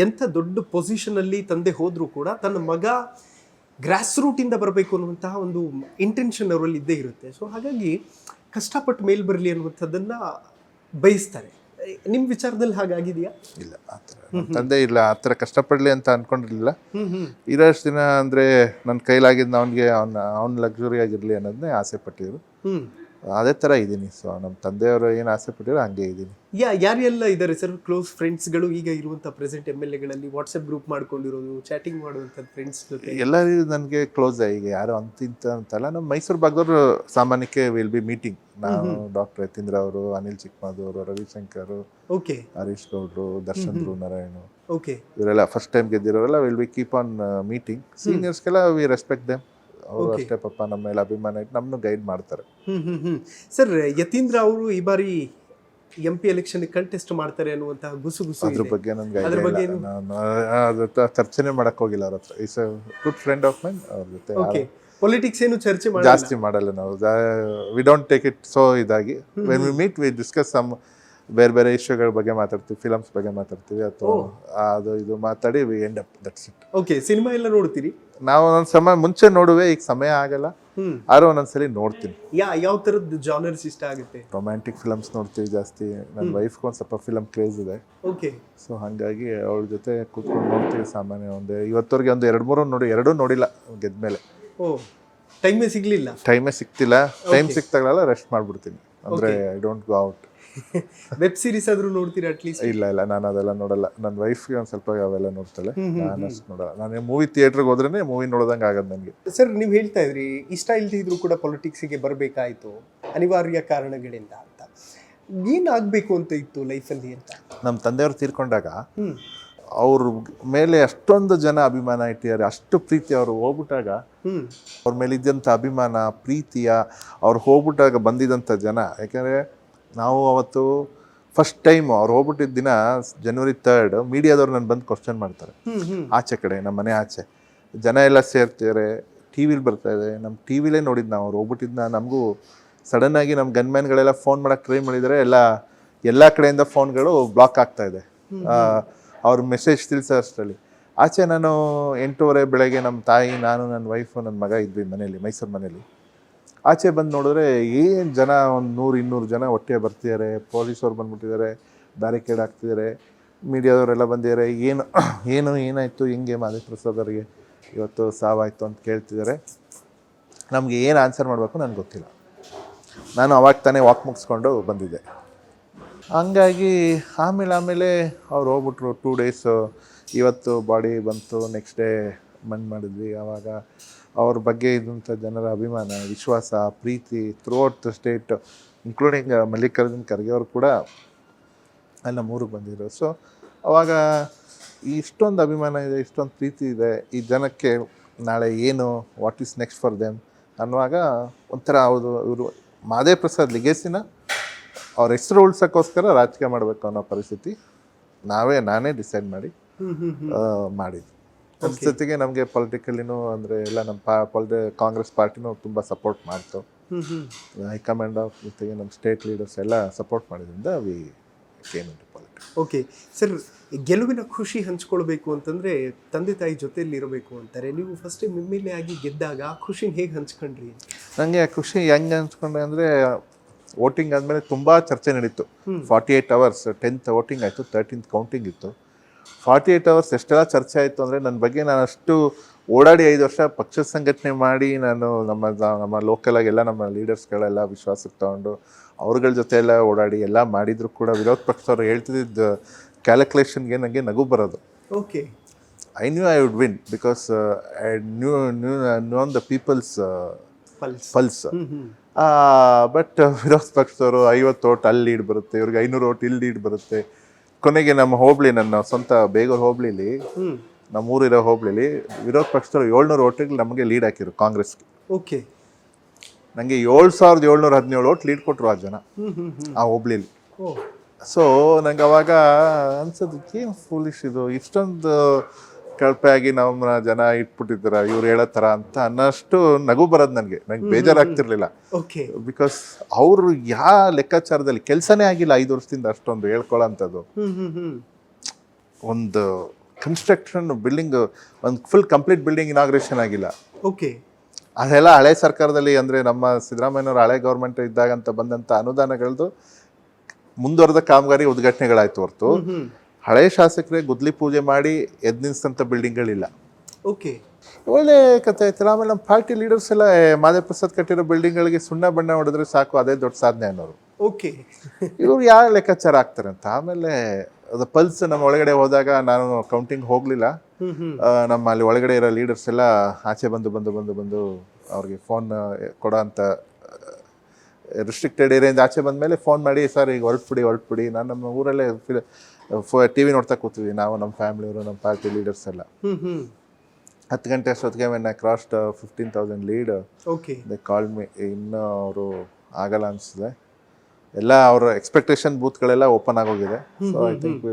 ಎಂಥ ದೊಡ್ಡ ಪೊಸಿಷನಲ್ಲಿ ತಂದೆ ಹೋದರೂ ಕೂಡ ತನ್ನ ಮಗ ಗ್ರಾಸ್ ರೂಟಿಂದ ಬರಬೇಕು ಅನ್ನುವಂತಹ ಒಂದು ಇಂಟೆನ್ಷನ್ ಅವರಲ್ಲಿ ಇದ್ದೇ ಇರುತ್ತೆ. ಸೊ ಹಾಗಾಗಿ ಕಷ್ಟಪಟ್ಟು ಮೇಲೆ ಬರಲಿ ಅನ್ನುವಂಥದ್ದನ್ನು ಬಯಸ್ತಾರೆ. ನಿಮ್ಮ ವಿಚಾರದಲ್ಲಿ ಹಾಗಾಗಿದೆಯಾ? ಇಲ್ಲ, ಆ ಥರ ತಂದೆ ಇಲ್ಲ, ಆ ಥರ ಕಷ್ಟಪಡಲಿ ಅಂತ ಅಂದ್ಕೊಂಡಿರಲಿಲ್ಲ. ಇರೋಷ್ಟು ದಿನ ಅಂದರೆ ನನ್ನ ಕೈಲಾಗಿದ್ದು ಅವ್ನ ಲಕ್ಸುರಿ ಆಗಿರಲಿ ಅನ್ನೋದನ್ನೇ ಆಸೆ ಪಟ್ಟಿದ್ರು. ಅದೇ ಥರ ಇದ್ದೀನಿ. ಸೊ ನಮ್ಮ ತಂದೆಯವರು ಏನು ಆಸೆ ಪಟ್ಟಿರೋ ಹಂಗೆ ಇದ್ದೀನಿ. ಯಾರೆಲ್ಲ ಇದ್ದಾರೆ ಸರ್ ಕ್ಲೋಸ್ ಫ್ರೆಂಡ್ಸ್ಗಳು ಈಗ ಇರುವಂಥ ಪ್ರೆಸೆಂಟ್ MLAಗಳಲ್ಲಿ? ವಾಟ್ಸಪ್ ಗ್ರೂಪ್ ಮಾಡ್ಕೊಂಡಿರೋದು, ಚಾಟಿಂಗ್ ಮಾಡುವಂಥದ್ದು ಫ್ರೆಂಡ್ಸ್ ಜೊತೆ ಎಲ್ಲರೂ ನನಗೆ ಕ್ಲೋಸ್. ಈಗ ಯಾರು ಅಂತಿಂತ ಅಂತಲ್ಲ, ನಮ್ಮ ಮೈಸೂರು ಭಾಗದವರು ಸಾಮಾನ್ಯಕ್ಕೆ ವಿಲ್ ಬಿ ಮೀಟಿಂಗ್. ನಾವು ಡಾಕ್ಟರ್ ಯತೀಂದ್ರ ಅವರು, ಅನಿಲ್ ಚಿಕ್ಕಮದೂರು, ರವಿಶಂಕರ್, ಓಕೆ, ಹರೀಶ್ ಗೌಡ್ರು, ದರ್ಶನ್ ನಾರಾಯಣ್, ಓಕೆ, ಇವರೆಲ್ಲ ಫಸ್ಟ್ ಟೈಮ್ ಗೆದ್ದಿರೋರೆಲ್ಲ will be keep on meeting. ಸೀನಿಯರ್ಸ್ಗೆಲ್ಲ ವಿ ರೆಸ್ಪೆಕ್ಟ್ ದೆಮ್. ಅವರು ಅಷ್ಟೇ ಪಾಪ ನಮ್ಮ ಮೇಲೆ ಅಭಿಮಾನ ಇಟ್ಟು ನಮ್ಮನ್ನು ಗೈಡ್ ಮಾಡ್ತಾರೆ. ಸರ್, ಯತೀಂದ್ರ ಅವರು ಈ ಬಾರಿ MP ಎಲೆಕ್ಷನ್ ಕಂಟೆಸ್ಟ್ ಮಾಡ್ತಾರೆ ಅನ್ನುವಂತಹ ಗುಸುಗುಸು ಅದ್ರ ಬಗ್ಗೆ ನನಗೆ ಚರ್ಚೆನೆ ಮಾಡಕ್ ಹೋಗಿಲ್ಲ ಅವ್ರ ಹತ್ರ. Is a good friend of mine. ಅವ್ರ ಜೊತೆ ಪೊಲಿಟಿಕ್ಸ್ ಏನು ಚರ್ಚೆ ಜಾಸ್ತಿ ಮಾಡಲ್ಲ ನಾವು. We don't take it so ಇದಾಗಿ. When we meet we discuss some ಬೇರೆ ಬೇರೆ ಇಶ್ಯೂಗಳ ಬಗ್ಗೆ ಮಾತಾಡ್ತೀವಿ, ಫಿಲಮ್ಸ್ ಬಗ್ಗೆ ಮಾತಾಡ್ತೀವಿ, ಅಥವಾ ಅದು ಇದು ಮಾತಾಡಿ V end up. That's it. Okay. Cinema ಎಲ್ಲ ನೋಡ್ತೀರಿ? ನಾವು ಒಂದೊಂದು ಸಮಯ ಮುಂಚೆ ನೋಡುವೆ, ಈಗ ಸಮಯ ಆಗಲ್ಲ. ಆದ್ರೂ ಒಂದೊಂದ್ಸಲಿ ನೋಡ್ತೀನಿ. ಯಾವ ಥರದ್ದು ಜಾನರ್ಸ್ ಇಷ್ಟ ಆಗುತ್ತೆ? ರೊಮ್ಯಾಂಟಿಕ್ ಫಿಲಮ್ಸ್ ನೋಡ್ತೀವಿ ಜಾಸ್ತಿ. ನನ್ನ ವೈಫ್ಗೆ ಒಂದು ಸ್ವಲ್ಪ ಫಿಲಮ್ ಕ್ರೇಜ್ ಇದೆ. ಓಕೆ. ಸೊ ಹಾಗಾಗಿ ಅವಳ ಜೊತೆ ಕೂತ್ಕೊಂಡು ನೋಡ್ತೀವಿ ಸಾಮಾನ್ಯ. ಇವತ್ತವರೆಗೆ ಒಂದು 2-3 ನೋಡಿ, 2 ನೋಡಿಲ್ಲ ಗೆದ್ಮೇಲೆ. ಓ, ಟೈಮೇ ಸಿಗ್ಲಿಲ್ಲ? ಟೈಮೇ ಸಿಗ್ತಿಲ್ಲ. ಟೈಮ್ ಸಿಕ್ತಾಗಲೆಲ್ಲ ರೆಸ್ಟ್ ಮಾಡ್ಬಿಡ್ತೀನಿ. ಅಂದರೆ I don't go out. Web series ಆದ್ರೂ ನೋಡ್ತೀರಾ ಅಟ್ಲೀಸ್ಟ್? ಇಲ್ಲ, ನಾನು ಅದೆಲ್ಲ ನೋಡಲ್ಲ. ನನ್ನ ವೈಫ್ಗೆ ಒಂದು ಸ್ವಲ್ಪ ಅವೆಲ್ಲ ನೋಡ್ತಾಳೆ, ನಾನು ಅಷ್ಟು ನೋಡಲ್ಲ. ನಾನು ಮೂವಿ ಥಿಯೇಟ್ರಿಗೆ ಹೋದ್ರೇ ಮೂವಿ ನೋಡೋದಂಗೆ ಆಗೋದು ನನಗೆ. ಸರ್, ನೀವು ಹೇಳ್ತಾ ಇದ್ರಿ ಇಷ್ಟ ಇಲ್ದಿದ್ರು ಕೂಡ ಪೊಲಿಟಿಕ್ಸಿಗೆ ಬರಬೇಕಾಯಿತು ಅನಿವಾರ್ಯ ಕಾರಣಗಳಿಂದ ಅಂತ. ಏನಾಗಬೇಕು ಅಂತ ಇತ್ತು ಲೈಫಲ್ಲಿ ಅಂತ? ನಮ್ಮ ತಂದೆಯವರು ತೀರ್ಕೊಂಡಾಗ ಅವ್ರ ಮೇಲೆ ಅಷ್ಟೊಂದು ಜನ ಅಭಿಮಾನ ಇಟ್ಟಿದ್ದಾರೆ, ಅಷ್ಟು ಪ್ರೀತಿ. ಅವರು ಹೋಗ್ಬಿಟ್ಟಾಗ ಅವ್ರ ಮೇಲೆ ಇದ್ದಂಥ ಅಭಿಮಾನ, ಪ್ರೀತಿಯ ಅವ್ರು ಹೋಗ್ಬಿಟ್ಟಾಗ ಬಂದಿದ್ದಂಥ ಜನ. ಯಾಕೆಂದರೆ ನಾವು ಅವತ್ತು ಫಸ್ಟ್ ಟೈಮ್ ಅವ್ರು ಹೋಗ್ಬಿಟ್ಟಿದ್ದ ದಿನ January 3rd ಮೀಡಿಯಾದವ್ರು ನಾನು ಬಂದು ಕ್ವಶನ್ ಮಾಡ್ತಾರೆ ಆಚೆ ಕಡೆ, ನಮ್ಮ ಮನೆ ಆಚೆ ಜನ ಎಲ್ಲ ಸೇರ್ತಿದ್ದಾರೆ, ಟಿ ವಿಲಿ ಬರ್ತಾ ಇದೆ. ನಮ್ಮ ಟಿ ವಿಲೇ ನೋಡಿದ್ದು ನಾವು ಅವ್ರು ಹೋಗ್ಬಿಟ್ಟಿದ್ದನ್ನ. ನಮಗೂ ಸಡನ್ನಾಗಿ ನಮ್ಮ ಗನ್ಮ್ಯಾನ್ಗಳೆಲ್ಲ ಫೋನ್ ಮಾಡೋಕ್ಕೆ ಟ್ರೈ ಮಾಡಿದರೆ ಎಲ್ಲ ಕಡೆಯಿಂದ ಫೋನ್ಗಳು ಬ್ಲಾಕ್ ಆಗ್ತಾ ಇದೆ. ಅವ್ರ ಮೆಸೇಜ್ ತಿಳಿಸೋ ಅಷ್ಟರಲ್ಲಿ ಆಚೆ ನಾನು 8:30 ಬೆಳಗ್ಗೆ ನಮ್ಮ ತಾಯಿ, ನಾನು, ನನ್ನ ವೈಫು, ನನ್ನ ಮಗ ಇದ್ವಿ ಮನೇಲಿ, ಮೈಸೂರು ಮನೇಲಿ. ಆಚೆ ಬಂದು ನೋಡಿದ್ರೆ ಏನು ಜನ, ಒಂದು 100-200 ಜನ ಒಟ್ಟಿಗೆ ಬರ್ತಿದ್ದಾರೆ. ಪೊಲೀಸವ್ರು ಬಂದ್ಬಿಟ್ಟಿದ್ದಾರೆ, ಬ್ಯಾರಿಕೇಡ್ ಹಾಕ್ತಿದ್ದಾರೆ, ಮೀಡಿಯಾದವರೆಲ್ಲ ಬಂದಿದ್ದಾರೆ. ಏನಾಯಿತು, ಹೆಂಗೆ ಮಾದೇವಪ್ರಸಾದ್ ಅವರಿಗೆ ಇವತ್ತು ಸಾವಾಯಿತು ಅಂತ ಕೇಳ್ತಿದ್ದಾರೆ. ನಮಗೆ ಏನು ಆನ್ಸರ್ ಮಾಡಬೇಕು ನನಗೆ ಗೊತ್ತಿಲ್ಲ. ನಾನು ಅವಾಗ ತಾನೇ ವಾಕ್ ಮುಗಿಸ್ಕೊಂಡು ಬಂದಿದ್ದೆ. ಹಂಗಾಗಿ ಆಮೇಲೆ ಅವ್ರು ಹೋಗ್ಬಿಟ್ರು. 2 days ಇವತ್ತು ಬಾಡಿ ಬಂತು, ನೆಕ್ಸ್ಟ್ ಡೇ ಮಣ್ಣು ಮಾಡಿದ್ವಿ. ಆವಾಗ ಅವ್ರ ಬಗ್ಗೆ ಇದ್ದಂಥ ಜನರ ಅಭಿಮಾನ, ವಿಶ್ವಾಸ, ಪ್ರೀತಿ throughout the state, including Mallikarjun Kharge ಅವರು ಕೂಡ ಅಲ್ಲಿ ನಮ್ಮ ಊರಿಗೆ ಬಂದಿದ್ರು. ಸೊ ಅವಾಗ ಇಷ್ಟೊಂದು ಅಭಿಮಾನ ಇದೆ, ಇಷ್ಟೊಂದು ಪ್ರೀತಿ ಇದೆ ಈ ಜನಕ್ಕೆ, ನಾಳೆ ಏನು, what is next for them ಅನ್ನುವಾಗ ಒಂಥರ ಹೌದು, ಇವರು ಮಾದೇವಪ್ರಸಾದ್ ಲಿಗೇಸಿನ ಅವ್ರ ಹೆಸರು ಉಳ್ಸೋಕ್ಕೋಸ್ಕರ ರಾಜಕೀಯ ಮಾಡಬೇಕು ಅನ್ನೋ ಪರಿಸ್ಥಿತಿ ನಾನೇ ಡಿಸೈಡ್ ಮಾಡಿ ಮಾಡಿದ್ವಿ. ಅದ್ರ ಜೊತೆಗೆ ನಮಗೆ ಪೊಲಿಟಿಕಲಿನೂ ಅಂದರೆ ಎಲ್ಲ ನಮ್ಮ ಕಾಂಗ್ರೆಸ್ ಪಾರ್ಟಿನೂ ತುಂಬ ಸಪೋರ್ಟ್ ಮಾಡ್ತು. ಹೈಕಮಾಂಡ್ ಆಫ್ ಜೊತೆಗೆ ನಮ್ಮ ಸ್ಟೇಟ್ ಲೀಡರ್ಸ್ ಎಲ್ಲ ಸಪೋರ್ಟ್ ಮಾಡಿದ್ರಿಂದ we came into politics. Okay sir, ಗೆಲುವಿನ ಖುಷಿ ಹಂಚ್ಕೊಳ್ಬೇಕು ಅಂತಂದರೆ ತಂದೆ ತಾಯಿ ಜೊತೆಯಲ್ಲಿ ಇರಬೇಕು ಅಂತಾರೆ. ನೀವು ಫಸ್ಟ್ ಟೈಮ್ MLA ಆಗಿ ಗೆದ್ದಾಗ ಆ ಖುಷಿನ ಹೇಗೆ ಹಂಚ್ಕೊಂಡ್ರಿ? ನನಗೆ ಆ ಖುಷಿ ಹೆಂಗೆ ಹಂಚ್ಕೊಂಡೆ ಅಂದರೆ, ವೋಟಿಂಗ್ ಆದಮೇಲೆ ತುಂಬ ಚರ್ಚೆ ನಡೀತು. 48 hours 10th ವೋಟಿಂಗ್ ಆಯಿತು, 13th ಕೌಂಟಿಂಗ್ ಇತ್ತು. 48 hours ಎಷ್ಟೆಲ್ಲ ಚರ್ಚೆ ಆಯಿತು ಅಂದರೆ, ನನ್ನ ಬಗ್ಗೆ ನಾನು ಅಷ್ಟು ಓಡಾಡಿ 5 ವರ್ಷ ಪಕ್ಷ ಸಂಘಟನೆ ಮಾಡಿ ನಾನು ನಮ್ಮ ಲೋಕಲಾಗಿ ಎಲ್ಲ ನಮ್ಮ ಲೀಡರ್ಸ್ಗಳೆಲ್ಲ ವಿಶ್ವಾಸಕ್ಕೆ ತಗೊಂಡು ಅವ್ರಗಳ ಜೊತೆ ಎಲ್ಲ ಓಡಾಡಿ ಎಲ್ಲ ಮಾಡಿದ್ರು ಕೂಡ ವಿರೋಧ ಪಕ್ಷದವ್ರು ಹೇಳ್ತಿದ್ದ ಕ್ಯಾಲ್ಕುಲೇಷನ್ಗೆ ನನಗೆ ನಗು ಬರೋದು. Okay, I knew I would win because I known the people's pulse. But ವಿರೋಧ ಪಕ್ಷದವರು 50 vote ಅಲ್ಲಿ ಲೀಡ್ ಬರುತ್ತೆ, ಇವ್ರಿಗೆ 500 vote ಇಲ್ಲಿ ಲೀಡ್ ಬರುತ್ತೆ. ಕೊನೆಗೆ ನಮ್ಮ ಹೋಬಳಿ, ನನ್ನ ಸ್ವಂತ ಬೇಗೂರು ಹೋಬಳಿಲಿ, ನಮ್ಮೂರಿರೋ ಹೋಬಳಿಲಿ ವಿರೋಧ ಪಕ್ಷದವರು 700 vote ನಮಗೆ ಲೀಡ್ ಹಾಕಿರು ಕಾಂಗ್ರೆಸ್ಗೆ. ಓಕೆ, ನನಗೆ 7,717 vote ಲೀಡ್ ಕೊಟ್ಟರು ಆ ಜನ ಆ ಹೋಬಳಿಲಿ. ಸೊ ನಂಗೆ ಅವಾಗ ಅನ್ಸೋದು, ಏನು ಫೂಲಿಶ್ ಇದು, ಇಷ್ಟೊಂದು ಕಳಪೆ ಆಗಿ ನಮ್ಮ ಜನ ಇಟ್ಬಿಟ್ಟಿದ್ದಾರ ಇವ್ರು ಹೇಳೋ ಥರ ಅಂತ ಅನ್ನೋಷ್ಟು ನಗು ಬರೋದು ನನಗೆ ಬೇಜಾರಾಗ್ತಿರ್ಲಿಲ್ಲ. ಬಿಕಾಸ್ ಅವರು ಯಾವ ಲೆಕ್ಕಾಚಾರದಲ್ಲಿ ಕೆಲಸನೇ ಆಗಿಲ್ಲ 5 ವರ್ಷದಿಂದ ಅಷ್ಟೊಂದು ಹೇಳ್ಕೊಳ್ಳೋಂಥದ್ದು. ಒಂದು ಕನ್ಸ್ಟ್ರಕ್ಷನ್ ಬಿಲ್ಡಿಂಗ್, ಒಂದು ಫುಲ್ ಕಂಪ್ಲೀಟ್ ಬಿಲ್ಡಿಂಗ್ ಇನಾಗ್ರೇಷನ್ ಆಗಿಲ್ಲ. ಓಕೆ, ಅದೆಲ್ಲ ಹಳೆ ಸರ್ಕಾರದಲ್ಲಿ, ಅಂದರೆ ನಮ್ಮ ಸಿದ್ದರಾಮಯ್ಯನವ್ರ ಹಳೆ ಗೌರ್ಮೆಂಟ್ ಇದ್ದಾಗಂತ ಬಂದಂಥ ಅನುದಾನಗಳದ್ದು ಮುಂದುವರೆದ ಕಾಮಗಾರಿ ಉದ್ಘಾಟನೆಗಳಾಯ್ತು ಹೊರತು ಹಳೆ ಶಾಸಕರೇ ಗುದ್ಲಿ ಪೂಜೆ ಮಾಡಿ ಎದ್ದು ನಿಲ್ಸಂಥ ಬಿಲ್ಡಿಂಗ್ಗಳಿಲ್ಲ. ಓಕೆ, ಒಳ್ಳೆ ಕಥೆ ಆಯ್ತಲ್ಲ. ಆಮೇಲೆ ನಮ್ಮ ಪಾರ್ಟಿ ಲೀಡರ್ಸ್ ಎಲ್ಲ ಮಾದೇವಪ್ರಸಾದ್ ಕಟ್ಟಿರೋ ಬಿಲ್ಡಿಂಗ್ಗಳಿಗೆ ಸುಣ್ಣ ಬಣ್ಣ ಹೊಡೆದ್ರೆ ಸಾಕು, ಅದೇ ದೊಡ್ಡ ಸಾಧನೆ ಅನ್ನೋರು. ಓಕೆ, ಇವ್ರು ಯಾವ ಲೆಕ್ಕಾಚಾರ ಆಗ್ತಾರೆ ಅಂತ. ಆಮೇಲೆ ಅದು ಪಲ್ಸ್ ನಮ್ಮ ಒಳಗಡೆ ಹೋದಾಗ ನಾನು ಕೌಂಟಿಂಗ್ ಹೋಗಲಿಲ್ಲ. ನಮ್ಮ ಅಲ್ಲಿ ಒಳಗಡೆ ಇರೋ ಲೀಡರ್ಸ್ ಎಲ್ಲ ಆಚೆ ಬಂದು ಅವ್ರಿಗೆ ಫೋನ್ ಕೊಡೋ ಅಂಥ ರಿಸ್ಟ್ರಿಕ್ಟೆಡ್ ಏರಿಯಿಂದ ಆಚೆ ಬಂದಮೇಲೆ ಫೋನ್ ಮಾಡಿ, ಸರ್ ಈಗ ಹೊರಟ್ಬಿಡಿ. ನಾನು ನಮ್ಮ ಊರಲ್ಲೇ TV ನೋಡ್ತಾ ಕೂತೀವಿ ನಾವು, ನಮ್ಮ ಫ್ಯಾಮಿಲಿಯವರು, ನಮ್ಮ ಪಾರ್ಟಿ ಲೀಡರ್ಸ್ ಎಲ್ಲ. 10 ಗಂಟೆ ಅಷ್ಟೊತ್ತಿಗೆ when I crossed 15,000 lead, they called ಮಿ. ಇನ್ನೂ ಅವರು ಆಗಲ್ಲ ಅನಿಸಿದೆ. ಎಲ್ಲ ಅವರ ಎಕ್ಸ್ಪೆಕ್ಟೇಷನ್ ಬೂತ್ಗಳೆಲ್ಲ ಓಪನ್ ಆಗೋಗಿದೆ. ಸೊ ಐ ಥಿಂಕ್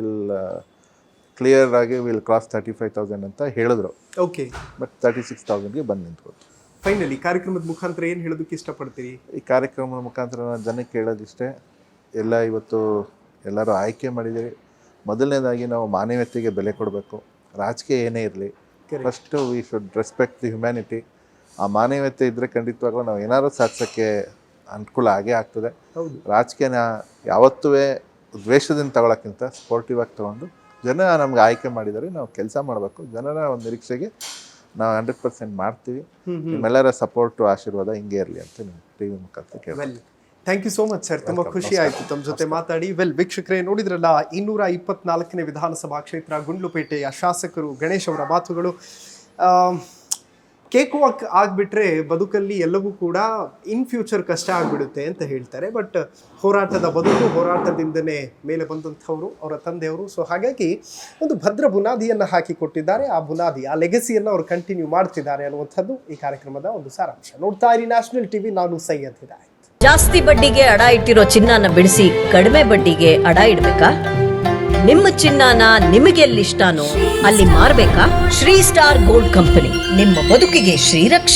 ಕ್ಲಿಯರ್ ಆಗಿ ವಿಲ್ ಕ್ರಾಸ್ 35,000 ಅಂತ ಹೇಳಿದ್ರು. ಓಕೆ, ಬಟ್ 36,000ಗೆ ಬಂದು ನಿಂತ್ಕೊಳ್ತು. ಫೈನಲಿ ಕಾರ್ಯಕ್ರಮದ ಮುಖಾಂತರ ಏನು ಹೇಳೋದಕ್ಕೆ ಇಷ್ಟಪಡ್ತೀರಿ? ಈ ಕಾರ್ಯಕ್ರಮದ ಮುಖಾಂತರ ನಾನು ಜನಕ್ಕೆ ಹೇಳೋದಿಷ್ಟೇ, ಎಲ್ಲ ಇವತ್ತು ಎಲ್ಲರೂ ಆಯ್ಕೆ ಮಾಡಿದ್ದೀರಿ. ಮೊದಲನೇದಾಗಿ ನಾವು ಮಾನವೀಯತೆಗೆ ಬೆಲೆ ಕೊಡಬೇಕು. ರಾಜಕೀಯ ಏನೇ ಇರಲಿ, first we should respect the humanity. ಆ ಮಾನವೀಯತೆ ಇದ್ದರೆ ಖಂಡಿತವಾಗ್ಲೂ ನಾವು ಏನಾದ್ರು ಸಾಧಿಸೋಕ್ಕೆ ಅನುಕೂಲ ಆಗೇ ಆಗ್ತದೆ. ರಾಜಕೀಯನ ಯಾವತ್ತೂ ದ್ವೇಷದಿಂದ ತಗೊಳ್ಳೋಕ್ಕಿಂತ ಸ್ಪೋರ್ಟಿವ್ ಆಗಿ ತೊಗೊಂಡು ಜನ ನಮ್ಗೆ ಆಯ್ಕೆ ಮಾಡಿದರೆ ನಾವು ಕೆಲಸ ಮಾಡಬೇಕು. ಜನರ ಒಂದು ನಿರೀಕ್ಷೆಗೆ ನಾವು 100% ಮಾಡ್ತೀವಿ. ನಿಮ್ಮೆಲ್ಲರ ಸಪೋರ್ಟು, ಆಶೀರ್ವಾದ ಹಿಂಗೆ ಇರಲಿ ಅಂತ ನಿಮ್ಮ TV ಮುಖಾಂತರ ಕೇಳಿ. Thank you so much sir, ತುಂಬ ಖುಷಿ ಆಯಿತು ತಮ್ಮ ಜೊತೆ ಮಾತಾಡಿ. ವೀಕ್ಷಕರೇ ನೋಡಿದ್ರಲ್ಲ, 224ನೇ ವಿಧಾನಸಭಾ ಕ್ಷೇತ್ರ ಗುಂಡ್ಲುಪೇಟೆಯ ಶಾಸಕರು ಗಣೇಶ್ ಅವರ ಮಾತುಗಳು. ಕೇಕ್ ವಾಕ್ ಆಗಿಬಿಟ್ರೆ ಬದುಕಲ್ಲಿ ಎಲ್ಲವೂ ಕೂಡ ಇನ್ ಫ್ಯೂಚರ್ ಕಷ್ಟ ಆಗಿಬಿಡುತ್ತೆ ಅಂತ ಹೇಳ್ತಾರೆ. ಬಟ್ ಹೋರಾಟದ ಬದುಕು, ಹೋರಾಟದಿಂದನೇ ಮೇಲೆ ಬಂದಂಥವರು ಅವರ ತಂದೆಯವರು. ಸೊ ಹಾಗಾಗಿ ಒಂದು ಭದ್ರ ಬುನಾದಿಯನ್ನು ಹಾಕಿಕೊಟ್ಟಿದ್ದಾರೆ. ಆ ಬುನಾದಿ, ಆ ಲೆಗಸಿಯನ್ನು ಅವರು ಕಂಟಿನ್ಯೂ ಮಾಡ್ತಿದ್ದಾರೆ ಅನ್ನುವಂಥದ್ದು ಈ ಕಾರ್ಯಕ್ರಮದ ಒಂದು ಸಾರಾಂಶ. ನೋಡ್ತಾ ಇರಿ ನ್ಯಾಷನಲ್ TV, ನಾನು ಸೈಯದ್ ಹಿದಾಯತ್. ಜಾಸ್ತಿ ಬಡ್ಡಿಗೆ ಅಡ ಇಟ್ಟಿರೋ ಚಿನ್ನಾನ ಬಿಡಿಸಿ ಕಡಿಮೆ ಬಡ್ಡಿಗೆ ಅಡ ಇಡ್ಬೇಕಾ? ನಿಮ್ಮ ಚಿನ್ನಾನ ನಿಮಗೆಲ್ಲಿಷ್ಟಾನೋ ಅಲ್ಲಿ ಮಾರ್ಬೇಕಾ? ಶ್ರೀ ಸ್ಟಾರ್ ಗೋಲ್ಡ್ ಕಂಪನಿ ನಿಮ್ಮ ಬದುಕಿಗೆ ಶ್ರೀರಕ್ಷೆ.